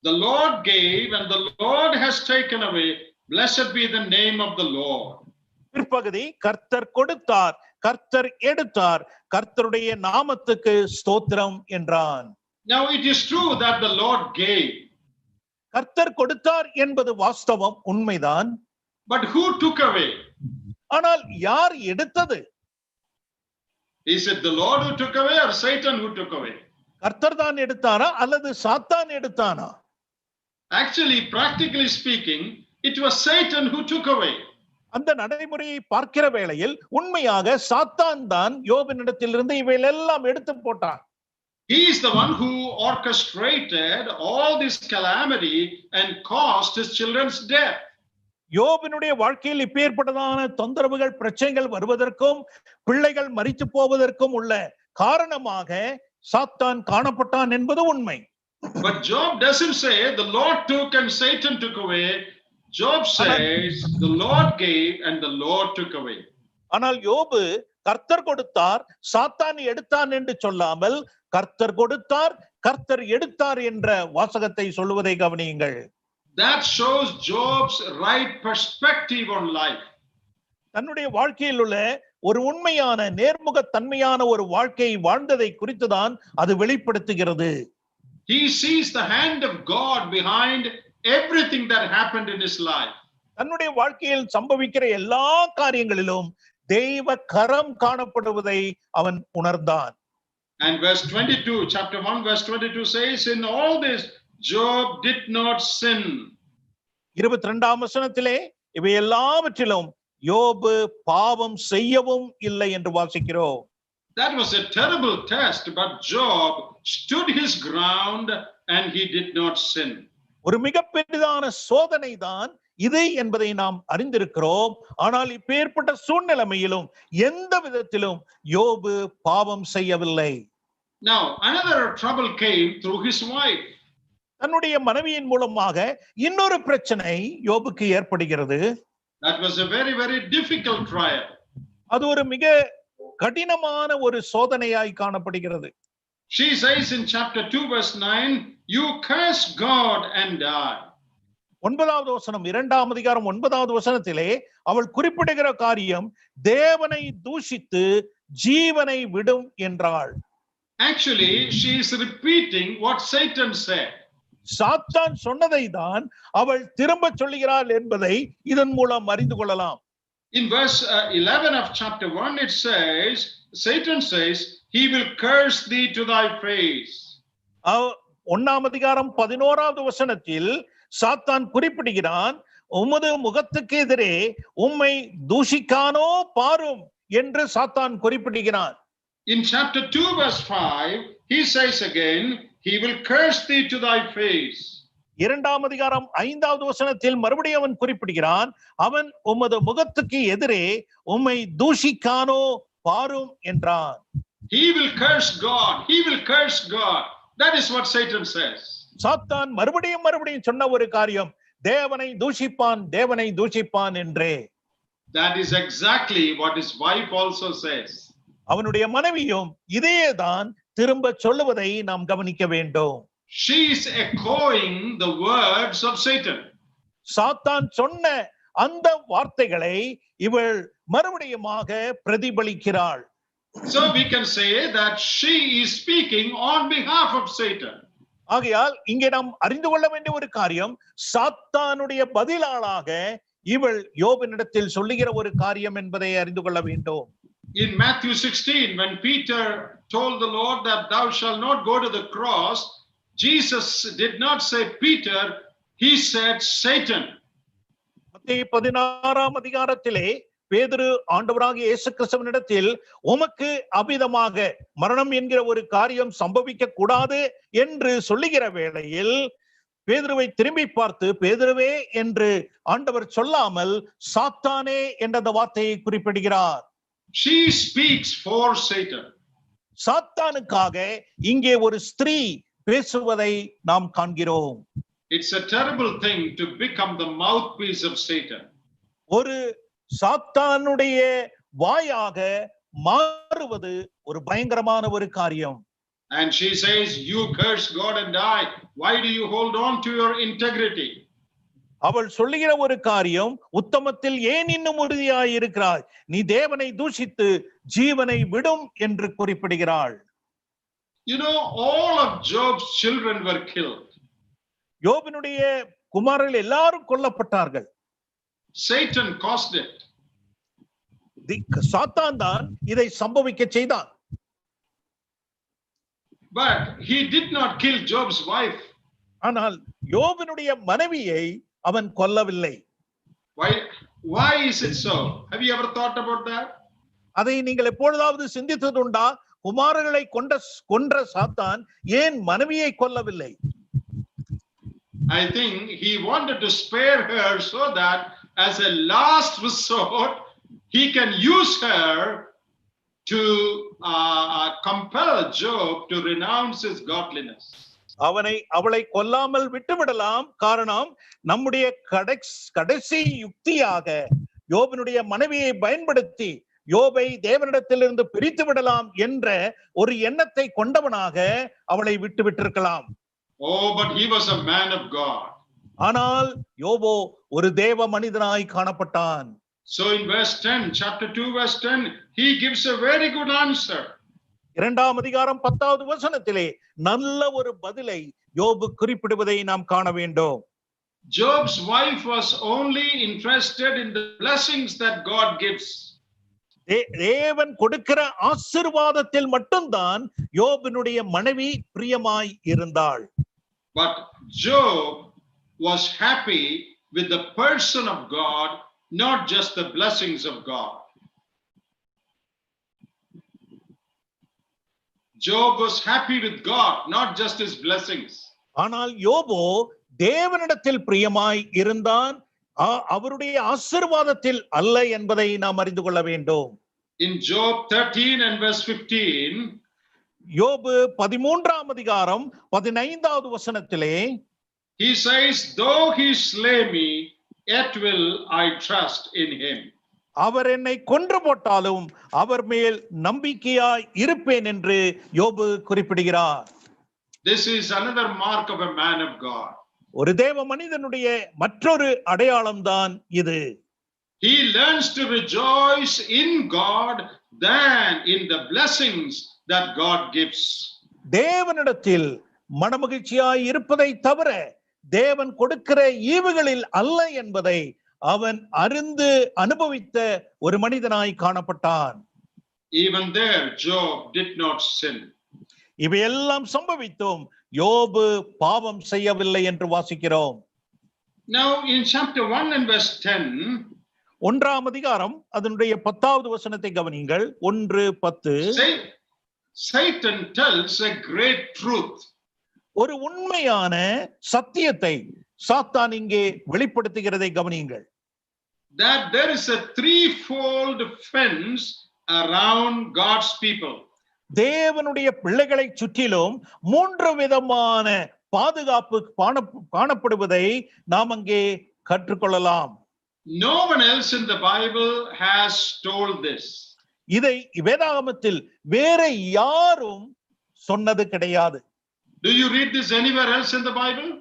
the Lord gave and the Lord has taken away, blessed be the name of the Lord. பிற்பகுதி கர்த்தர் கொடுத்தார், கர்த்தர் எடுத்தார், கர்த்தருடைய நாமத்துக்கு ஸ்தோத்திரம் என்றான். Now it is true that the Lord gave. கர்த்தர் கொடுத்தார் என்பது வாஸ்தவம், உண்மைதான். But who took away? ஆனால் யார் எடுத்தது? Is it the Lord who took away or Satan who took away? கர்த்தர் தான் எடுத்தாரா அல்லது சாத்தான் எடுத்தானா? Actually, practically speaking, it was Satan who took away. அந்த நடைமுறையை பார்க்கிற வேளையில் உண்மையாக சாத்தான் தான் யோபினிடத்திலிருந்து இவையெல்லாம் எடுத்து போட்டான். He is the one who orchestrated all this calamity and caused his children's death. யோபினுடைய வாழ்க்கையில் இப்பேற்பட்டதான தொந்தரவுகள், பிரச்சனைகள் வருவதற்கும் பிள்ளைகள் மரித்து போவதற்கும் உள்ள காரணமாக சாத்தான் காணப்பட்டான் என்பது உண்மை. But Job doesn't say the Lord took and Satan took away. Job says the Lord gave and the Lord took away. ஆனால் யோபு கர்த்தர் கொடுத்தார், சாத்தான் எடுத்தான் என்று சொல்லாமல் கர்த்தர் கொடுத்தார், கர்த்தர் எடுத்தார் என்ற வாசகத்தை சொல்லுவதை கவனியுங்கள். That shows Job's right perspective on life. தன்னுடைய வாழ்க்கையில் உள்ள ஒரு உண்மையான நேர்முக தன்மையான ஒரு வாழ்க்கையை வாழ்ந்ததை குறித்துதான் அது வெளிப்படுத்துகிறது. He sees the hand of God behind everything that happened in his life. தன்னுடைய வாழ்க்கையில் சம்பவிக்கிற எல்லா காரியங்களிலும் தெய்வ கரம் காணப்படுவதை அவன் உணர்ந்தான். And verse 22, chapter 1 verse 22 says, in all this Job did not sin. 22ஆம் வசனத்திலே இவை எல்லாவற்றிலும் யோபு பாவம் செய்யவும் இல்லை என்று வாசிக்கிறோம். That was a terrible test, but Job stood his ground and he did not sin. ஒரு மிக பெரிதான சோதனை தான் இது என்பதை நாம் அறிந்திருக்கிறோம். ஆனால் இப்பேற்பட்ட சூழ்நிலைமையிலும் எந்த விதத்திலும் யோபு பாவம் செய்யவில்லை. Now another trouble came through his wife. தன்னுடைய மனைவியின் மூலமாக இன்னொரு பிரச்சனை யோபுக்கு ஏற்படுகிறது. That was a very, very difficult trial. அது ஒரு மிக கடினமான ஒரு சோதனையாய் காணப்படுகிறது. She says in chapter 2 verse 9, you curse God and die. 9வது வசனம் 2ஆம் அதிகாரம் 9வது வசனத்திலே அவள் குறிப்பிடுகிற காரியம் தேவனை தூஷித்து ஜீவனை விடும் என்றாள். Actually, she is repeating what Satan said. சாத்தான் சொன்னதை தான் அவள் திரும்ப சொல்லுகிறாள் என்பதை இதன் மூலம் அறிந்து கொள்ளலாம். In verse 11 of chapter 1 it says, Satan says, he will curse thee to thy face. 1ஆம் அதிகாரம் 11வது வசனத்தில் சாத்தான் குறிப்பிடுகிறான், உமது முகத்துக்கு எதிரே உம்மை தூஷிக்கானோ பாரும் என்று சாத்தான் குறிப்பிடுகிறான். In chapter 2 verse 5 he says again, he will curse thee to thy face. 2ஆம் அதிகாரம் 5வது வசனத்தில் மறுபடியும் அவன் குறிப்பிடுகிறான், அவன் உமது முகத்துக்கு எதிரே உம்மை தூஷிக்கானோ பாரும் என்றான். He will curse God. He will curse God. That is what Satan says. சாத்தான் மறுபடியும் சொன்ன ஒரு காரியம், தேவனை தூஷிப்பான், தேவனை தூஷிப்பான் என்றே. That is exactly what his wife also says. அவனுடைய மனைவியும் இதேதான் திரும்ப சொல்லுவதை நாம் கவனிக்க வேண்டும். She is echoing the words of Satan. சாத்தான் சொன்ன அந்த வார்த்தைகளை இவள் மறுபடியுமாக பிரதிபலிக்கிறாள். So we can say that she is speaking on behalf of Satan. ஆகையால் இங்கே நாம் அறிந்து கொள்ள வேண்டிய ஒரு காரியம், சாத்தானுடைய பதிலாளாக இவள் யோபினிடத்தில் சொல்லுகிற ஒரு காரியம் என்பதை அறிந்து கொள்ள வேண்டும். In Matthew 16, when Peter told the Lord that thou shalt not go to the cross, Jesus did not say Peter, he said Satan. மத்தேயு 16ஆம் அதிகாரத்திலே பேதுரு ஆண்டவராகிய இயேசு கிறிஸ்துவினிடத்தில் உமக்கு அபிதமாக மரணம் என்கிற ஒரு காரியம் சம்பவிக்க கூடாது என்று சொல்லுகிற வேளையில் பேதுருவை திரும்பி பார்த்து பேதுருவே என்று ஆண்டவர் சொல்லாமல் சாத்தானே என்ற அந்த வார்த்தையை குறிப்பிடுகிறார். She speaks for Satan. சாத்தானுக்காக இங்கே ஒரு ஸ்திரீ பேசுவதை நாம் காண்கிறோம். It's a terrible thing to become the mouthpiece of Satan. ஒரு சாத்தானுடைய வாயாக மாறுவது ஒரு பயங்கரமான ஒரு காரியம். And she says, you curse God and die. Why do you hold on to your integrity? அவள் சொல்லுகிற ஒரு காரியம், உத்தமத்தில் ஏன் இன்னும் உறுதியாய் இருக்கிறாய், நீ தேவனை தூஷித்து ஜீவனை விடும் என்று குறிப்பிடுகிறாள். You know, all of Job's children were killed. யோபினுடைய குமாரர்கள் எல்லாரும் கொல்லப்பட்டார்கள். Satan caused it. சாத்தான் தான் இதை சம்பவிக்க செய்தான். But he did not kill Job's wife. ஆனால் யோபினுடைய மனைவியை அவன் கொல்லவில்லை. Why is it so? Have you ever thought about that? அதை நீங்கள் எப்பொழுதாவது சிந்தித்ததுண்டா? குமாரர்களை கொன்ற சாத்தான் ஏன் மனைவியை கொல்லவில்லை? I think he wanted to spare her so that as a last resort he can use her to compel Job to renounce his godliness. அவளை கொல்லாமல் விட்டுவிடலாம். காரணம், நம்முடைய கடைசி யுக்தியாக யோபினுடைய மனைவியை பயன்படுத்தி யோபை தேவனிடத்திலிருந்து பிரித்து விடலாம் என்ற ஒரு எண்ணத்தை கொண்டவனாக அவளை விட்டுவிட்டிருக்கலாம். Oh, but he was a man of God. ஆனால் யோபோ ஒரு தேவ மனிதனாய் காணப்பட்டான். So in verse 10, chapter 2 verse 10, he gives a very good answer. 2ஆம் அதிகாரம் 10வது வசனத்திலே நல்ல ஒரு பதிலை யோபு குறிப்பிடுவதை நாம் காண வேண்டும். Job's wife was only interested in the blessings that God gives. தேவன் கொடுக்கிற ஆசீர்வாதத்தில் மட்டும்தான் யோபினுடைய மனைவி பிரியமாய் இருந்தாள். But Job was happy with the person of God, not just the blessings of God. Job was happy with God, not just his blessings. ஆனால் யோபோ தேவனிடத்தில் பிரியமாய் இருந்தான், அவருடைய ஆசீர்வாதத்தில் அல்ல என்பதை நாம் அறிந்து கொள்ள வேண்டும். In Job 13 and verse 15, யோபு 13ஆம் அதிகாரம் 15வது வசனத்திலே he says, though he slay me, yet will I trust in him. அவர் என்னை கொன்று போட்டாலும் அவர் மேல் நம்பிக்கையாய் இருப்பேன் என்று யோபு குறிப்பிடுகிறார். This is another mark of a man of God. ஒரு தேவ மனிதனுடைய மற்றொரு அடையாளம் தான் இது. He learns to rejoice in God than in the blessings that God gives. தேவனிடத்தில் மனமகிழ்ச்சியாய் இருப்பதை தவிர தேவன் கொடுக்கிற ஈவுகளில் அல்ல என்பதை அவன் அறிந்து அனுபவித்த ஒரு மனிதனாய் காணப்பட்டான். Even there Job did not sin. இவையெல்லாம் சம்பவித்தும் யோபு பாவம் செய்யவில்லை என்று வாசிக்கிறோம். Now in chapter 1 and verse 10, 1ஆம் அதிகாரம் அதனுடைய 10வது வசனத்தை கவனியுங்கள். 1:10. Satan tells a great truth. ஒரு உண்மையான சத்தியத்தை சாத்தான் இங்கே வெளிப்படுத்துகிறதை கவனியுங்கள். That there is a threefold fence around God's people. தேவனுடைய பிள்ளைகளை சுற்றிலும் 3 விதமான பாதுகாப்பு காணப்படுவதை நாம் அங்கே கற்றுக்கொள்ளலாம். No one else in the Bible has told this. இதை வேதாகமத்தில் வேற யாரும் சொன்னது கிடையாது. Do you read this anywhere else in the Bible?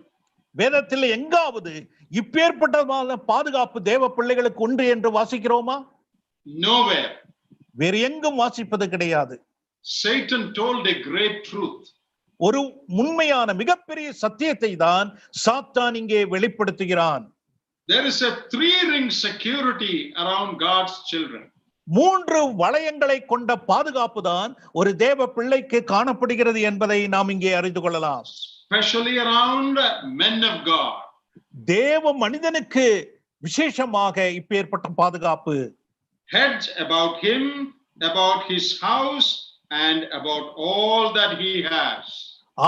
வேதத்தில் எங்காவது இப்பேற்பட்ட பாதுகாப்பு தேவ பிள்ளைகளுக்கு உண்டு என்று வாசிக்கிறோமா? Nowhere. வேறு எங்கும் வாசிப்பது கிடையாது. Satan told a great truth. ஒரு உண்மையான மிகப்பெரிய சத்தியத்தை தான் சாத்தான் இங்கே வெளிப்படுத்துகிறான். There is a 3-ring security around God's children. 3 வளையங்களை கொண்ட பாதுகாப்பு தான் ஒரு தேவ பிள்ளைக்கு காணப்படுகிறது என்பதை நாம் இங்கே அறிந்து கொள்ளலாம். Especially around men of God. தேவ மனிதனுக்கு விசேஷமாக இப்பேற்பட்ட பாதுகாப்பு. Hedge about him, about his house and about all that he has.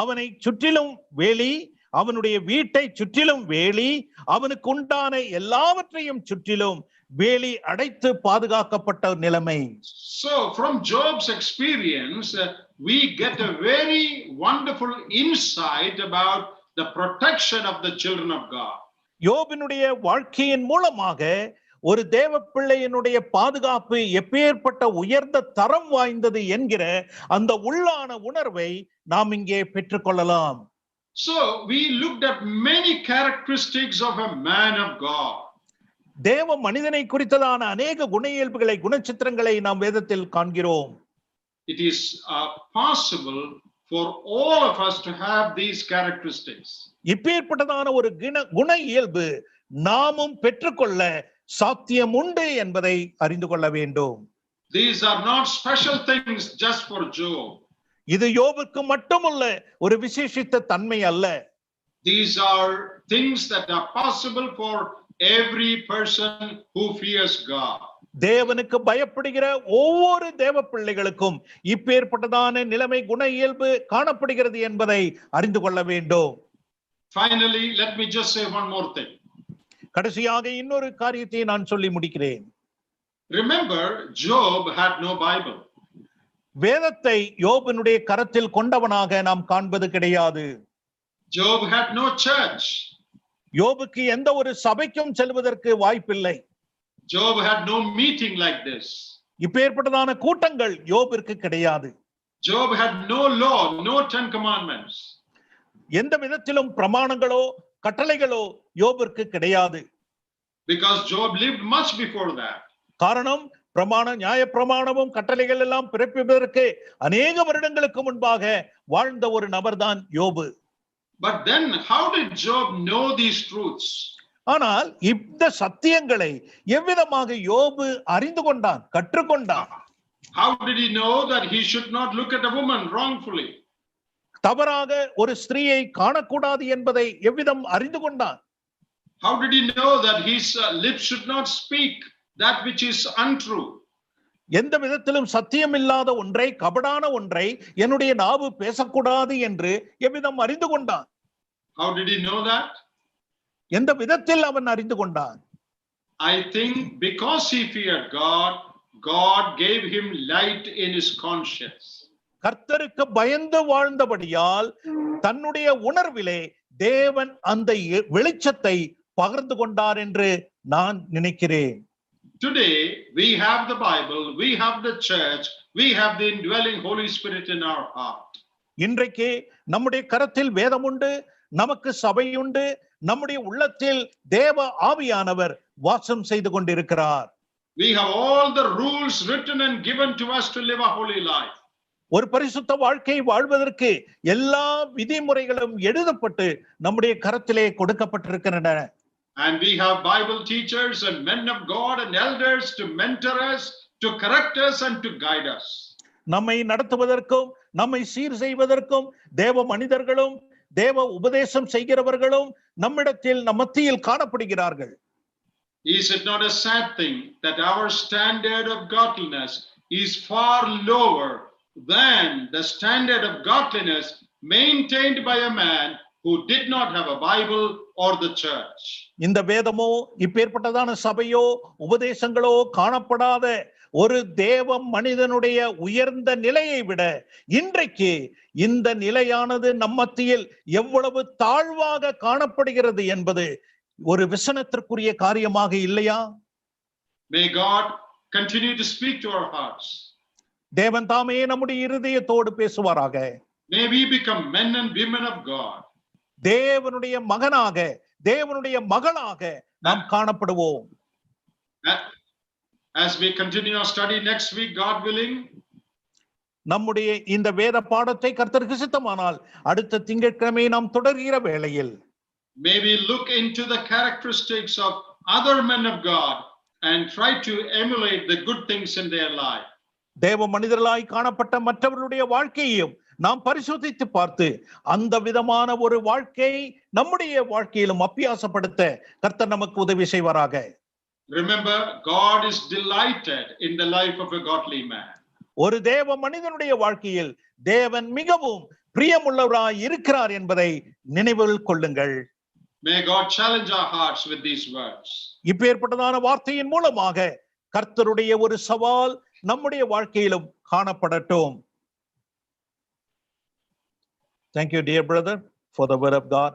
அவனை சுற்றிலும் வேலி, அவனுடைய வீட்டை சுற்றிலும் வேலி, அவனுக்கு உண்டான எல்லாவற்றையும் சுற்றிலும் வேலி அடைத்து பாதுகாக்கப்பட்ட நிலைமை. So from Job's experience we get a very wonderful insight about the protection of the children of God. யோபினுடைய வாழ்க்கையின் மூலமாக ஒரு தேவ பிள்ளையினுடைய பாதுகாப்பு எப்பேற்பட்ட உயர்ந்த தரம் வாய்ந்தது என்கிற அந்த உள்ளான உணர்வை நாம் இங்கே பெற்றுக்கொள்ளலாம். So we looked at many characteristics of a man of God. தேவ மனிதனை குறித்ததான அநேக குண இயல்புகளை, குணச்சித்திரங்களை நாம் வேதத்தில் காண்கிறோம். It is possible for all of us to have these characteristics. இப்பேற்பட்டதான ஒரு குண இயல்பு நாமும் பெற்றுக்கொள்ள சாத்தியம் உண்டு என்பதை அறிந்து கொள்ள வேண்டும். These are not special things just for Job. இது யோபுக்கு மட்டுமல்ல ஒரு விசேஷித்த தன்மை அல்ல. These are things that are possible for every person who fears God. தேவனுக்கு பயப்படுகிற ஒவ்வொரு தேவ பிள்ளைகளுக்கும் இப்பேற்பட்டதான நிலைமை குண இயல்பு காணப்படுகிறது என்பதை அறிந்து கொள்ள வேண்டும். Finally, let me just say one more thing. கடைசியாக இன்னொரு காரியத்தை நான் சொல்லி முடிக்கிறேன். Remember, Job had no Bible. வேதத்தை யோபினுடைய கரத்தில் கொண்டவனாக நாம் காண்பது கிடையாது. Job had no church. யோபுக்கு எந்த ஒரு சபைக்கும் செல்வதற்கு வாய்ப்பில்லை. Job had no meeting like this. இப்பேற்பட்டதான கூட்டங்கள் யோபிற்கு கிடையாது. Job had no law, no 10 commandments. எந்த விதத்திலும் பிரமாணங்களோ கட்டளைகளோ யோபிற்கு கிடையாது. Because Job lived much before that. காரணம் நியாய பிரமாணமும் கட்டளைகள் எல்லாம் பிறப்பிப்பதற்கு அநேக வருடங்களுக்கு முன்பாக வாழ்ந்த ஒரு நபர்தான் யோபு. But then how did Job know these truths? ஆனால் இந்த சத்தியங்களை எவ்விதமாக யோபு அறிந்து கொண்டான், கற்றுக்கொண்டான்? How did he know that he should not look at a woman wrongfully? தவறாக ஒரு ஸ்திரீயை காணக்கூடாது என்பதை எவ்விதம் அறிந்து கொண்டான்? How did he know that his lips should not speak that which is untrue? எந்த விதத்திலும் சத்தியம் இல்லாத ஒன்றை, கபடான ஒன்றை என்னுடைய நாவு பேசக்கூடாது என்று எவ்விதம் அறிந்து கொண்டான்? How did he know that? எந்த விதத்தில் அவன் அறிந்து கொண்டான்? I think because he feared God, God gave him light in his conscience. கர்த்தருக்கு பயந்து வாழ்ந்தபடியால் தன்னுடைய உணர்விலே தேவன் அந்த வெளிச்சத்தை பகிர்ந்து கொண்டார் என்று நான் நினைக்கிறேன். Today we have the Bible, we have the church, we have the indwelling Holy Spirit in our heart. இன்றைக்கு நம்முடைய கரத்தில் வேதம் உண்டு, நமக்கு சபை உண்டு, நம்முடைய உள்ளத்தில் தேவ ஆவியானவர் வாசம் செய்து கொண்டிருக்கிறார். We have all the rules written and given to us to live a holy life. ஒரு பரிசுத்த வாழ்க்கை வாழ்வதற்கு எல்லா விதிமுறைகளும் எழுதப்பட்டு நம்முடைய கரத்திலே கொடுக்கப்பட்டிருக்கின்றன. And we have Bible teachers and men of God and elders to mentor us, to correct us and to guide us. நம்மை நடத்துவதற்கும் நம்மை சீர் செய்வதற்கும் தேவ மனிதர்களும் தேவ உபதேசம் செய்கிறவர்களும் நம்மிடத்தில் நம் மத்தியில் காணப்படுகிறார்கள். Is it not a sad thing that our standard of godliness is far lower than the standard of godliness maintained by a man who did not have a Bible or the church? இந்த வேதமோ இப்பேற்பட்டதான சபையோ உபதேசங்களோ காணப்படாத ஒரு தேவ மனிதனுடைய உயர்ந்த நிலையை விட இன்றைக்கு இந்த நிலையானது நம் மத்தியில் எவ்வளவு தாழ்வாக காணப்படுகிறது என்பது ஒரு விசனத்திற்குரிய காரியமாக இல்லையா? May God continue to speak to our hearts. தேவன் தாமே நம்முடைய இருதயத்தோடு பேசுவாராக. May we become men and women of God. தேவனுடைய மகனாக தேவனுடைய மகளாக நாம் காணப்படுவோம். As we continue our study next week, God willing, நம்முடைய இந்த வேத பாடத்தை கர்த்தருக்கு சித்தமானால் அடுத்த திங்கட்கிழமை நாம் தொடர்கிற வேளையில் may we look into the characteristics of other men of God and try to emulate the good things in their life. தேவ மனிதர்களாய் காணப்பட்ட மற்றவர்களுடைய வாழ்க்கையையும் நாம் பரிசோதித்து பார்த்து அந்த விதமான ஒரு வாழ்க்கை நம்முடைய வாழ்க்கையிலும் அபியாசப்படுத்த கர்த்தர் நமக்கு உதவி செய்வாராக. Remember, God is delighted in the life of a godly man. ஒரு தேவ மனிதனுடைய வாழ்க்கையில் தேவன் மிகவும் பிரியமுள்ளவராய் இருக்கிறார் என்பதை நினைவில் கொள்ளுங்கள். May God challenge our hearts with these words. இப்பேற்பட்டதான வார்த்தையின் மூலமாக கர்த்தருடைய ஒரு சவால் நம்முடைய வாழ்க்கையிலும் காணப்படட்டும். Thank you, dear brother, for the word of God.